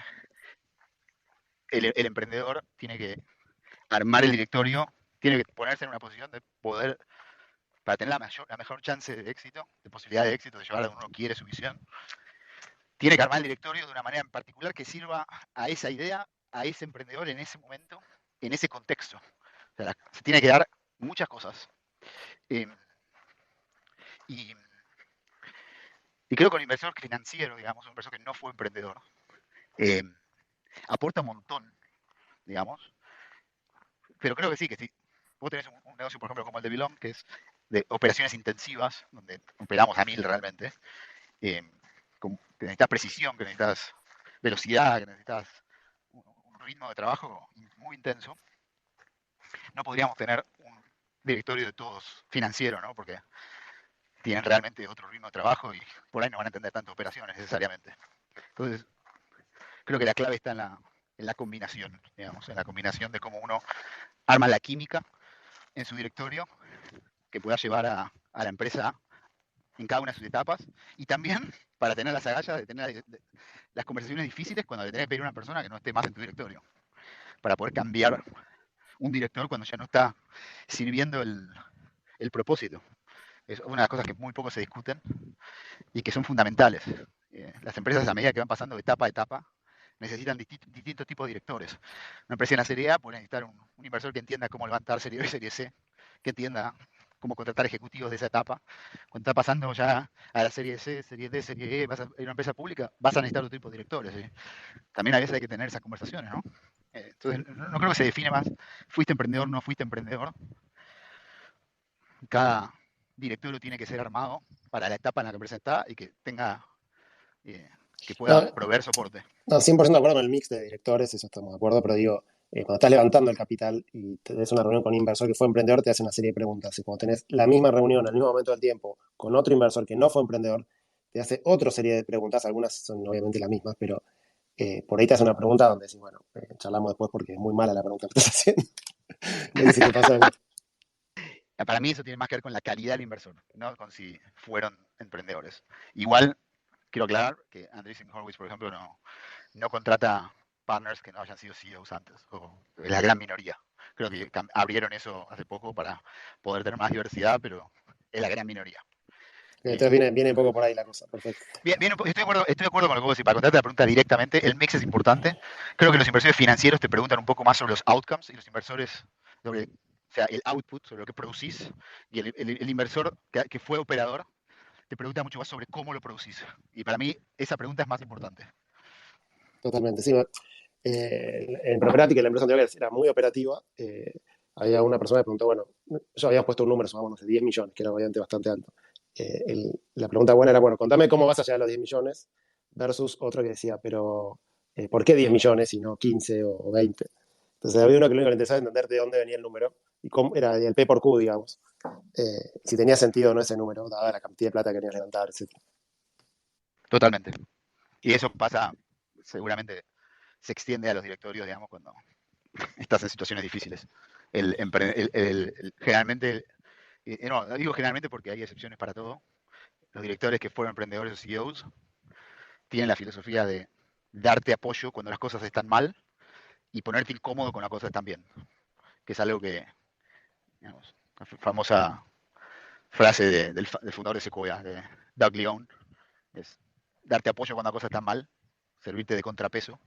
[SPEAKER 3] el emprendedor tiene que armar el directorio, tiene que ponerse en una posición de poder, para tener la mejor chance de éxito, de posibilidad de éxito, de llevar a donde uno quiere su visión, tiene que armar el directorio de una manera en particular que sirva a esa idea, a ese emprendedor en ese momento, en ese contexto. O sea, se tiene que dar muchas cosas. Eh, y, y, creo que un inversor financiero, digamos, un inversor que no fue emprendedor, eh, aporta un montón, digamos, pero creo que sí, que si vos tenés un negocio, por ejemplo, como el de Bilom, que es de operaciones intensivas, donde operamos a 1000 realmente, eh, que necesitas precisión, que necesitas velocidad, que necesitas un ritmo de trabajo muy intenso, no podríamos tener un directorio de todos financiero, ¿no? Porque tienen realmente otro ritmo de trabajo y por ahí no van a entender tantas operaciones necesariamente. Entonces, creo que la clave está en la combinación, digamos, en la combinación de cómo uno arma la química en su directorio que pueda llevar a la empresa en cada una de sus etapas y también para tener las agallas de tener las conversaciones difíciles cuando le tenés que pedir a una persona que no esté más en tu directorio, para poder cambiar un director cuando ya no está sirviendo el propósito. Es una de las cosas que muy poco se discuten y que son fundamentales. Las empresas, a medida que van pasando de etapa a etapa, necesitan distintos tipos de directores. Una empresa en la serie A puede necesitar un inversor que entienda cómo levantar serie B, serie C, que entienda cómo contratar ejecutivos de esa etapa. Cuando está pasando ya a la serie C, serie D, serie E, vas a ir a una empresa pública, vas a necesitar otro tipo de directores. ¿Sí? También a veces hay que tener esas conversaciones, ¿no? Entonces, no creo que se define más, fuiste emprendedor, no fuiste emprendedor. Cada directorio tiene que ser armado para la etapa en la que empresa está y que tenga, eh, que pueda
[SPEAKER 2] No,
[SPEAKER 3] proveer soporte.
[SPEAKER 2] no, 100% de acuerdo con el mix de directores, eso estamos de acuerdo, pero digo, cuando estás levantando el capital y tenés una reunión con un inversor que fue emprendedor, te hace una serie de preguntas. Y cuando tenés la misma reunión al mismo momento del tiempo con otro inversor que no fue emprendedor, te hace otra serie de preguntas, algunas son obviamente las mismas, pero por ahí te hace una pregunta donde decís, bueno, charlamos después porque es muy mala la pregunta que estás haciendo. No sé si te pasa algo.
[SPEAKER 3] Para mí eso tiene más que ver con la calidad del inversor, no con si fueron emprendedores. Igual, quiero aclarar que Andreessen Horowitz, por ejemplo, no contrata partners que no hayan sido CEOs antes, o es la gran minoría. Creo que abrieron eso hace poco para poder tener más diversidad, pero es la gran minoría.
[SPEAKER 2] Entonces viene un poco por ahí la cosa, perfecto.
[SPEAKER 3] Bien, estoy de acuerdo con lo que vos decís. Para contarte la pregunta directamente, el mix es importante. Creo que los inversores financieros te preguntan un poco más sobre los outcomes y los inversores sobre, o sea, el output, sobre lo que producís. Y el inversor que fue operador te pregunta mucho más sobre cómo lo producís. Y para mí esa pregunta es más importante.
[SPEAKER 2] Totalmente, sí. En Properati, que la empresa anterior era muy operativa, había una persona que preguntó, bueno, yo había puesto un número, supongamos, de 10 millones, que era obviamente bastante alto. La pregunta buena era, bueno, contame cómo vas a llegar a los 10 millones, versus otro que decía, pero ¿por qué 10 millones y no 15 o 20? Entonces había uno que lo único que le interesaba entender de dónde venía el número, y cómo era el P por Q, digamos. Si tenía sentido o no ese número, dada la cantidad de plata que querías levantar, etc.
[SPEAKER 3] Totalmente. Y eso pasa, seguramente se extiende a los directorios, digamos, cuando estás en situaciones difíciles. Generalmente, no, digo generalmente porque hay excepciones para todo. Los directores que fueron emprendedores o CEOs tienen la filosofía de darte apoyo cuando las cosas están mal y ponerte incómodo cuando las cosas están bien, que es algo que, digamos, la famosa frase del fundador de Sequoia, de Doug Leone, es darte apoyo cuando las cosas están mal, servirte de contrapeso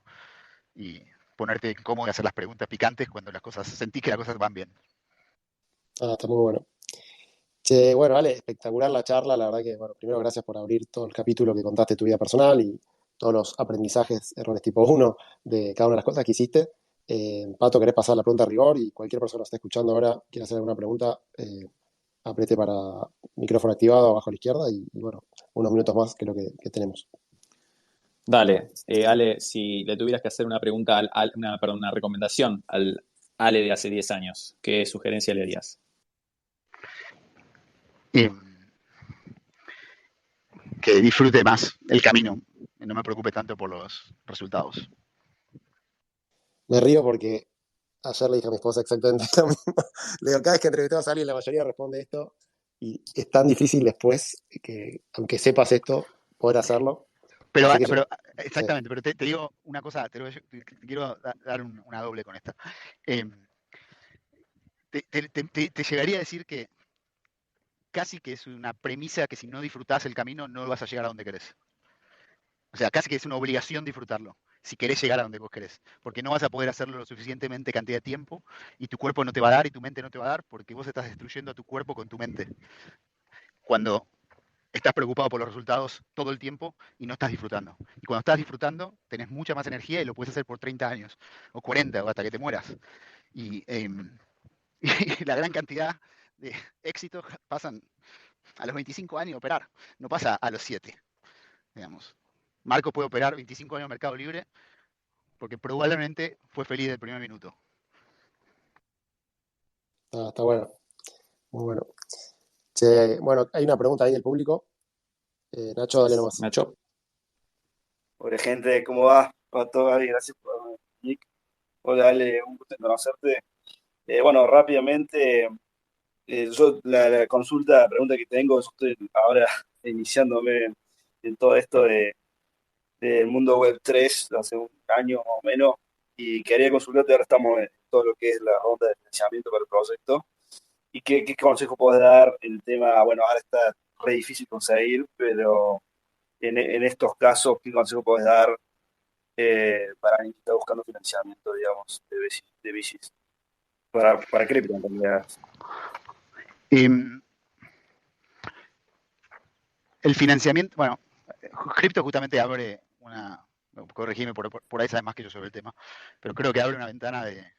[SPEAKER 3] y ponerte incómodo y hacer las preguntas picantes cuando las cosas, sentís que las cosas van bien.
[SPEAKER 2] Está muy bueno. Che, bueno, vale, espectacular la charla. La verdad que, bueno, primero gracias por abrir todo el capítulo que contaste de tu vida personal y todos los aprendizajes, errores tipo uno de cada una de las cosas que hiciste. Pato, ¿querés pasar la pregunta a rigor? Y cualquier persona que esté escuchando ahora quiera hacer alguna pregunta, apriete para micrófono activado abajo a la izquierda y bueno, unos minutos más que lo que tenemos.
[SPEAKER 1] Dale, Ale, si le tuvieras que hacer una pregunta, perdón, una recomendación al Ale de hace 10 años, ¿qué sugerencia le harías?
[SPEAKER 3] Y que disfrute más el camino, y no me preocupe tanto por los resultados.
[SPEAKER 2] Me río porque ayer le dije a mi esposa exactamente lo mismo. Le digo, cada vez que entrevistamos a alguien, la mayoría responde esto y es tan difícil después que, aunque sepas esto, poder hacerlo.
[SPEAKER 3] Pero,
[SPEAKER 2] Así que
[SPEAKER 3] pero
[SPEAKER 2] sí.
[SPEAKER 3] exactamente, pero te digo una cosa, te quiero dar una doble con esta. Eh, te llegaría a decir que casi que es una premisa que si no disfrutás el camino no vas a llegar a donde querés. O sea, casi que es una obligación disfrutarlo, si querés llegar a donde vos querés, porque no vas a poder hacerlo lo suficientemente cantidad de tiempo y tu cuerpo no te va a dar y tu mente no te va a dar porque vos estás destruyendo a tu cuerpo con tu mente. Cuando estás preocupado por los resultados todo el tiempo y no estás disfrutando. Y cuando estás disfrutando, tenés mucha más energía y lo puedes hacer por 30 años, o 40, o hasta que te mueras. Y, y la gran cantidad de éxitos pasan a los 25 años operar, no pasa a los 7, digamos. Marco puede operar 25 años en Mercado Libre porque probablemente fue feliz del primer minuto.
[SPEAKER 2] Está bueno, muy bueno. Che, bueno, hay una pregunta ahí del público. Nacho, dale nomás.
[SPEAKER 1] Nacho.
[SPEAKER 4] Hola gente, ¿cómo va? Todo Gaby, gracias por Nick. Hola Ale, un gusto en conocerte. Bueno, rápidamente, yo la consulta, la pregunta que tengo, yo estoy ahora iniciándome en todo esto del mundo web 3 hace un año más o menos, y quería consultarte, ahora estamos en todo lo que es la ronda de financiamiento para el proyecto, y qué consejo puedes dar en el tema, bueno, ahora está re difícil conseguir, pero en estos casos, ¿qué consejo puedes dar para alguien que está buscando financiamiento, digamos, de bicis, para cripto en realidad?
[SPEAKER 3] Eh, el financiamiento, bueno, Crypto justamente abre una, corregime por ahí sabes más que yo sobre el tema, pero creo que abre una ventana de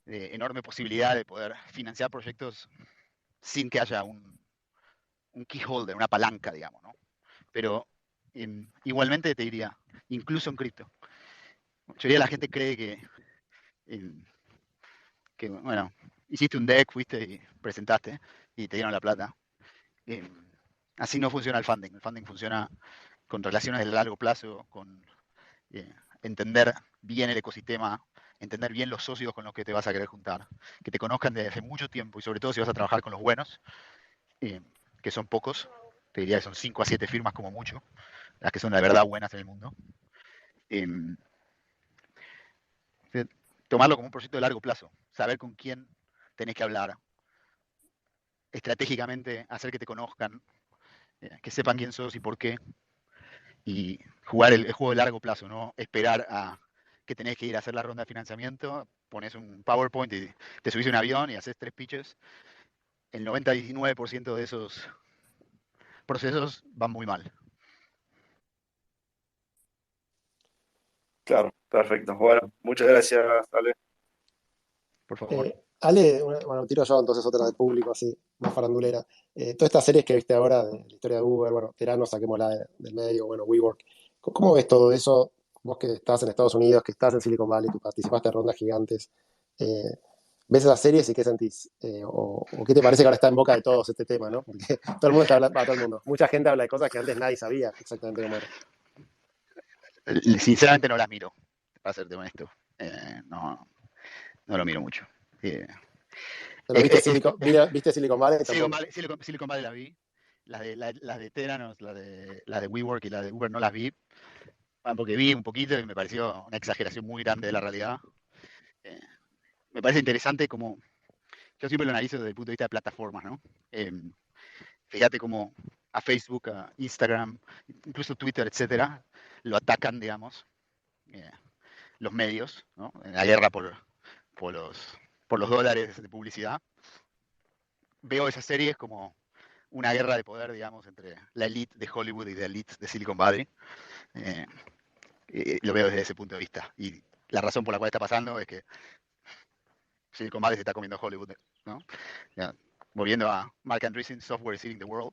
[SPEAKER 3] enorme posibilidad de poder financiar proyectos sin que haya un key holder, una palanca, digamos, ¿no? Pero igualmente te diría, incluso en cripto, la mayoría de la gente cree em, que, bueno, hiciste un deck, fuiste y presentaste y te dieron la plata. Em, Así no funciona el funding. El funding funciona con relaciones de largo plazo, con entender bien el ecosistema, entender bien los socios con los que te vas a querer juntar, que te conozcan desde hace mucho tiempo y sobre todo si vas a trabajar con los buenos, eh, que son pocos, te diría que son 5 a 7 firmas como mucho, las que son de verdad buenas en el mundo. Eh, Tomarlo como un proyecto de largo plazo, saber con quién tenés que hablar, estratégicamente hacer que te conozcan, que sepan quién sos y por qué, y jugar el juego de largo plazo, no esperar a que tenés que ir a hacer la ronda de financiamiento, pones un PowerPoint y te subís a un avión y haces 3 pitches. El 99% de esos procesos van muy mal,
[SPEAKER 4] Claro, perfecto. Bueno, muchas gracias, Ale.
[SPEAKER 3] por favor.
[SPEAKER 2] Ale, bueno, tiro yo entonces otra del público, así, más farandulera. Todas estas series que viste ahora de la historia de Uber, bueno, Terano, saquémosla del medio, bueno, WeWork. ¿Cómo ves todo eso? Vos que estás en Estados Unidos, que estás en Silicon Valley, que participaste en rondas gigantes. Eh, ves esas series y qué sentís. O qué te parece que ahora está en boca de todos este tema, ¿no? Porque todo el mundo está hablando, todo el mundo. Mucha gente habla de cosas que antes nadie sabía exactamente cómo era.
[SPEAKER 3] Sinceramente no las miro, para serte honesto. No, no lo miro mucho.
[SPEAKER 2] Pero viste
[SPEAKER 3] Es-
[SPEAKER 2] ¿viste Silicon Valley? Tampoco.
[SPEAKER 3] Silicon Valley la vi. Las de Theranos, la de WeWork y la de Uber no las vi. Porque vi un poquito y me pareció una exageración muy grande de la realidad. Eh, Me parece interesante como, yo siempre lo analizo desde el punto de vista de plataformas, ¿no? Eh, Fíjate cómo a Facebook, a Instagram, incluso Twitter, etcétera, lo atacan, digamos, eh, los medios, ¿no? En la guerra por los, por los dólares de publicidad. Veo esas series como una guerra de poder, digamos, entre la elite de Hollywood y la elite de Silicon Valley. Eh, lo veo desde ese punto de vista. Y la razón por la cual está pasando es que Silicon Valley se está comiendo Hollywood, ¿no? Ya, volviendo a Mark Andreessen, Software is eating the world.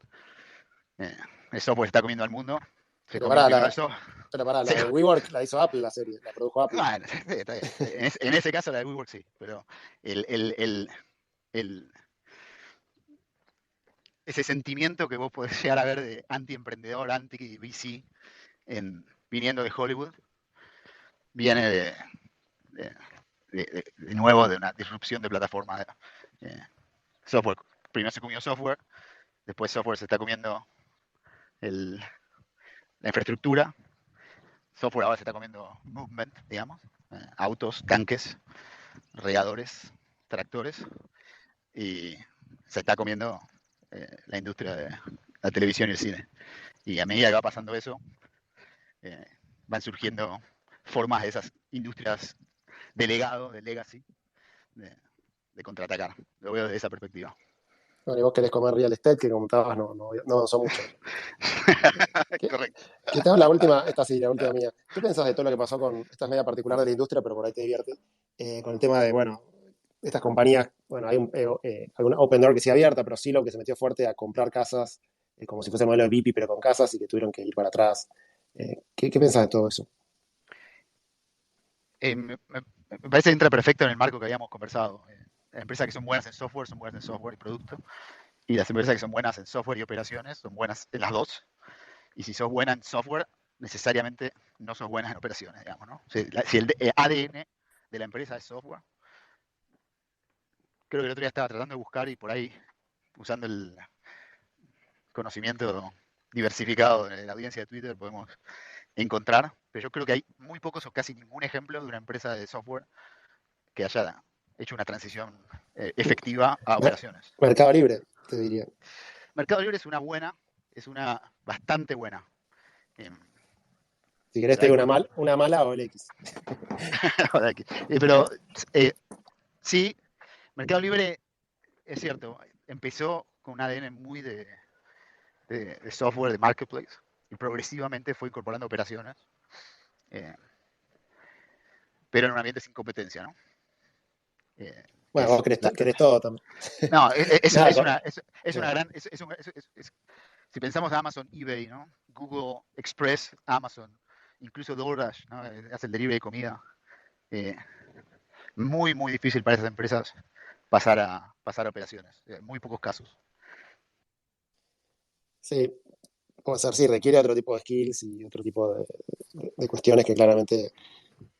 [SPEAKER 3] El software está comiendo al mundo. Se
[SPEAKER 2] Pero
[SPEAKER 3] comió
[SPEAKER 2] pará,
[SPEAKER 3] primero eso.
[SPEAKER 2] la de WeWork la hizo Apple, la serie, la produjo Apple.
[SPEAKER 3] Bueno, está bien. En ese caso la de WeWork sí, pero el, el, el, el, ese sentimiento que vos podés llegar a ver de anti-emprendedor, anti-VC, viniendo de Hollywood, viene de, de nuevo de una disrupción de plataformas. Software, primero se comió software, después software se está comiendo la infraestructura, software ahora se está comiendo movement, digamos, autos, tanques, regadores, tractores, y se está comiendo la industria de la televisión y el cine. Y a medida que va pasando eso, eh, van surgiendo formas de esas industrias de legado, de legacy, de contraatacar. Lo veo desde esa perspectiva.
[SPEAKER 2] Bueno, y vos querés comer real estate, que como estabas no avanzó mucho. ¿Qué,
[SPEAKER 3] Correcto.
[SPEAKER 2] qué te la última, esta sí, la última mía? ¿Qué pensás de todo lo que pasó con, esta es media particular de la industria, pero por ahí te divierte, con el tema de, bueno, estas compañías, bueno, hay alguna Open Door que sí abierta, pero Silo que se metió fuerte a comprar casas, como si fuese modelo de VIP, pero con casas y que tuvieron que ir para atrás. ¿Qué pensás de todo eso?
[SPEAKER 3] Me parece que entra perfecto en el marco que habíamos conversado. Las empresas que son buenas en software y producto. Y las empresas que son buenas en software y operaciones son buenas en las dos. Y si sos buena en software, necesariamente no sos buena en operaciones, digamos, ¿no? Si el ADN de la empresa es software, creo que el otro día estaba tratando de buscar y por ahí, usando el conocimiento diversificado de la audiencia de Twitter, podemos encontrar, pero yo creo que hay muy pocos o casi ningún ejemplo de una empresa de software que haya hecho una transición efectiva a operaciones.
[SPEAKER 2] Mercado Libre, te diría.
[SPEAKER 3] Mercado Libre es una bastante buena. Eh,
[SPEAKER 2] Si querés te
[SPEAKER 3] pero hay
[SPEAKER 2] digo
[SPEAKER 3] muy pocos.
[SPEAKER 2] una mala o el X.
[SPEAKER 3] Pero sí, Mercado Libre es cierto, empezó con un ADN muy de software, de marketplace, y progresivamente fue incorporando operaciones, eh, pero en un ambiente sin competencia, ¿no?
[SPEAKER 2] Bueno, vos querés todo también.
[SPEAKER 3] No,
[SPEAKER 2] Nada,
[SPEAKER 3] es una gran, si pensamos a Amazon, eBay, ¿no? Google Express, Amazon, incluso DoorDash, ¿no? Hace el delivery de comida. Eh, muy difícil para esas empresas pasar a operaciones. Muy pocos casos.
[SPEAKER 2] sí, puede ser, sí, requiere otro tipo de skills y otro tipo de cuestiones que claramente.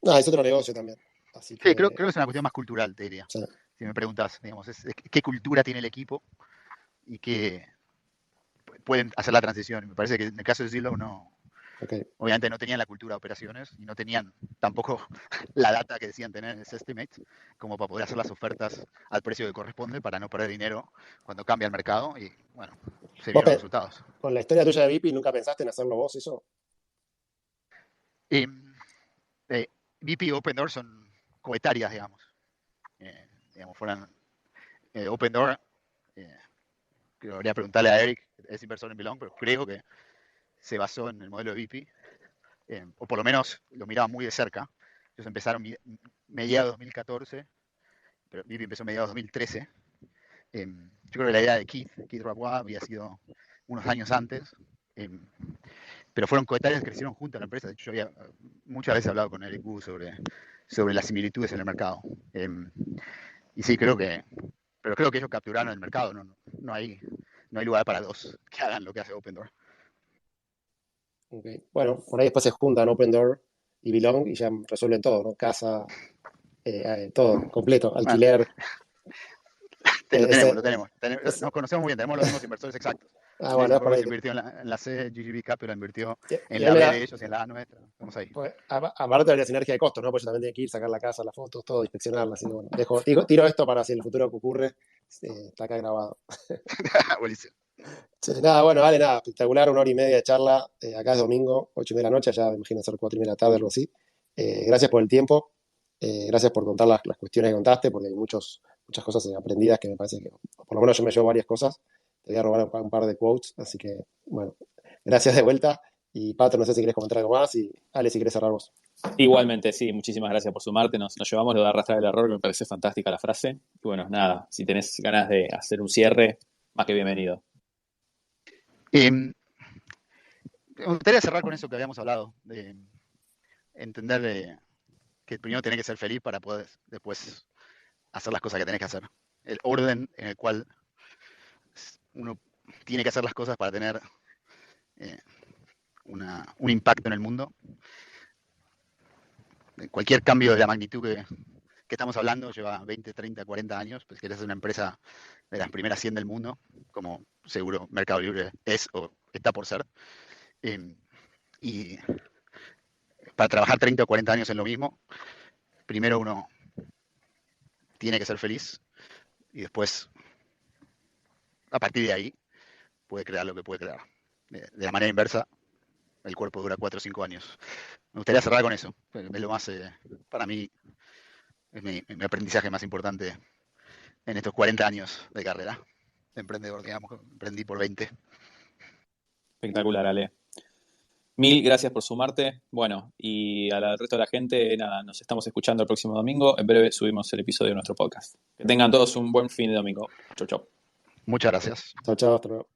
[SPEAKER 2] No, es otro negocio también. Así
[SPEAKER 3] Sí,
[SPEAKER 2] que,
[SPEAKER 3] creo que es una cuestión más cultural, te diría.
[SPEAKER 2] sí.
[SPEAKER 3] Si me preguntas, digamos, qué cultura tiene el equipo y qué pueden hacer la transición. Me parece que en el caso de Zillow no,
[SPEAKER 2] Ok.
[SPEAKER 3] obviamente no tenían la cultura de operaciones y no tenían tampoco la data que decían tener en ese estimate como para poder hacer las ofertas al precio que corresponde para no perder dinero cuando cambia el mercado y bueno, se
[SPEAKER 2] Vos
[SPEAKER 3] vieron los resultados.
[SPEAKER 2] con la historia tuya de VIP, ¿nunca pensaste en hacerlo vos eso?
[SPEAKER 3] Y, VP y Open Door son coetarias, digamos. Fueran Open Door, debería preguntarle a Eric, es inversor en Belong, pero creo que se basó en el modelo de VP, o por lo menos lo miraba muy de cerca. Ellos empezaron mediados de 2014, pero VP empezó mediados de 2013. Yo creo que la idea de Keith Rabois había sido unos años antes, pero fueron coetarias que crecieron juntas la empresa. De hecho, yo había muchas veces hablado con Eric Wu sobre las similitudes en el mercado. Y sí, pero creo que ellos capturaron el mercado, no hay lugar para dos que hagan lo que hace Open Door.
[SPEAKER 2] Ok. Bueno, por ahí después se juntan Open Door y Belong y ya resuelven todo, ¿no? Casa, todo, completo,
[SPEAKER 3] Bueno,
[SPEAKER 2] alquiler.
[SPEAKER 3] lo
[SPEAKER 2] Ese,
[SPEAKER 3] tenemos.
[SPEAKER 2] es-
[SPEAKER 3] Nos conocemos muy bien, tenemos los mismos inversores exactos.
[SPEAKER 2] bueno, es por
[SPEAKER 3] Marruecos
[SPEAKER 2] ahí.
[SPEAKER 3] invirtió en la C, GGB Capital invirtió en
[SPEAKER 2] Y ahí
[SPEAKER 3] la
[SPEAKER 2] me
[SPEAKER 3] B
[SPEAKER 2] da,
[SPEAKER 3] de ellos y en la A nuestra. Estamos ahí.
[SPEAKER 2] pues, aparte de la sinergia de costos, ¿no? Pues yo también tengo que ir, sacar la casa, las fotos, todo, inspeccionarla. Así que bueno, tiro esto para si en el futuro que ocurre, está acá grabado.
[SPEAKER 3] Buenísimo.
[SPEAKER 2] Sí, nada, bueno, vale, nada, espectacular, 1 hora y media de charla. Acá es domingo, 8:30 de la noche, ya me imagino ser 4:30 de la tarde, algo así. Gracias por el tiempo, gracias por contar las cuestiones que contaste, porque hay muchas cosas aprendidas que me parece que, por lo menos yo me llevo varias cosas. Te voy a robar un par de quotes, así que, bueno, gracias de vuelta. Y Pato, no sé si quieres comentar algo más, y Ale, si quieres cerrar vos.
[SPEAKER 1] Igualmente, sí, muchísimas gracias por sumarte. Nos llevamos lo de arrastrar el error, que me parece fantástica la frase. Y bueno, nada, si tenés ganas de hacer un cierre, más que bienvenido.
[SPEAKER 3] Me gustaría cerrar con eso que habíamos hablado, de entender que primero tenés que ser feliz para poder después hacer las cosas que tenés que hacer. El orden en el cual uno tiene que hacer las cosas para tener eh, un impacto en el mundo. Cualquier cambio de la magnitud que estamos hablando lleva 20, 30, 40 años. Pues querés ser una empresa de las primeras 100 del mundo, como seguro Mercado Libre es o está por ser. Y para trabajar 30 o 40 años en lo mismo, primero uno tiene que ser feliz y después, a partir de ahí, puede crear lo que puede crear. De la manera inversa, el cuerpo dura 4 o 5 años. Me gustaría cerrar con eso. Es lo más, para mí, es mi aprendizaje más importante en estos 40 años de carrera de emprendedor, digamos, emprendí por 20.
[SPEAKER 1] Espectacular, Ale. Mil gracias por sumarte. Bueno, y al resto de la gente, nada, nos estamos escuchando el próximo domingo. En breve subimos el episodio de nuestro podcast. Que tengan todos un buen fin de domingo. Chau, chau.
[SPEAKER 3] Muchas gracias.
[SPEAKER 2] Chao, chao, hasta luego.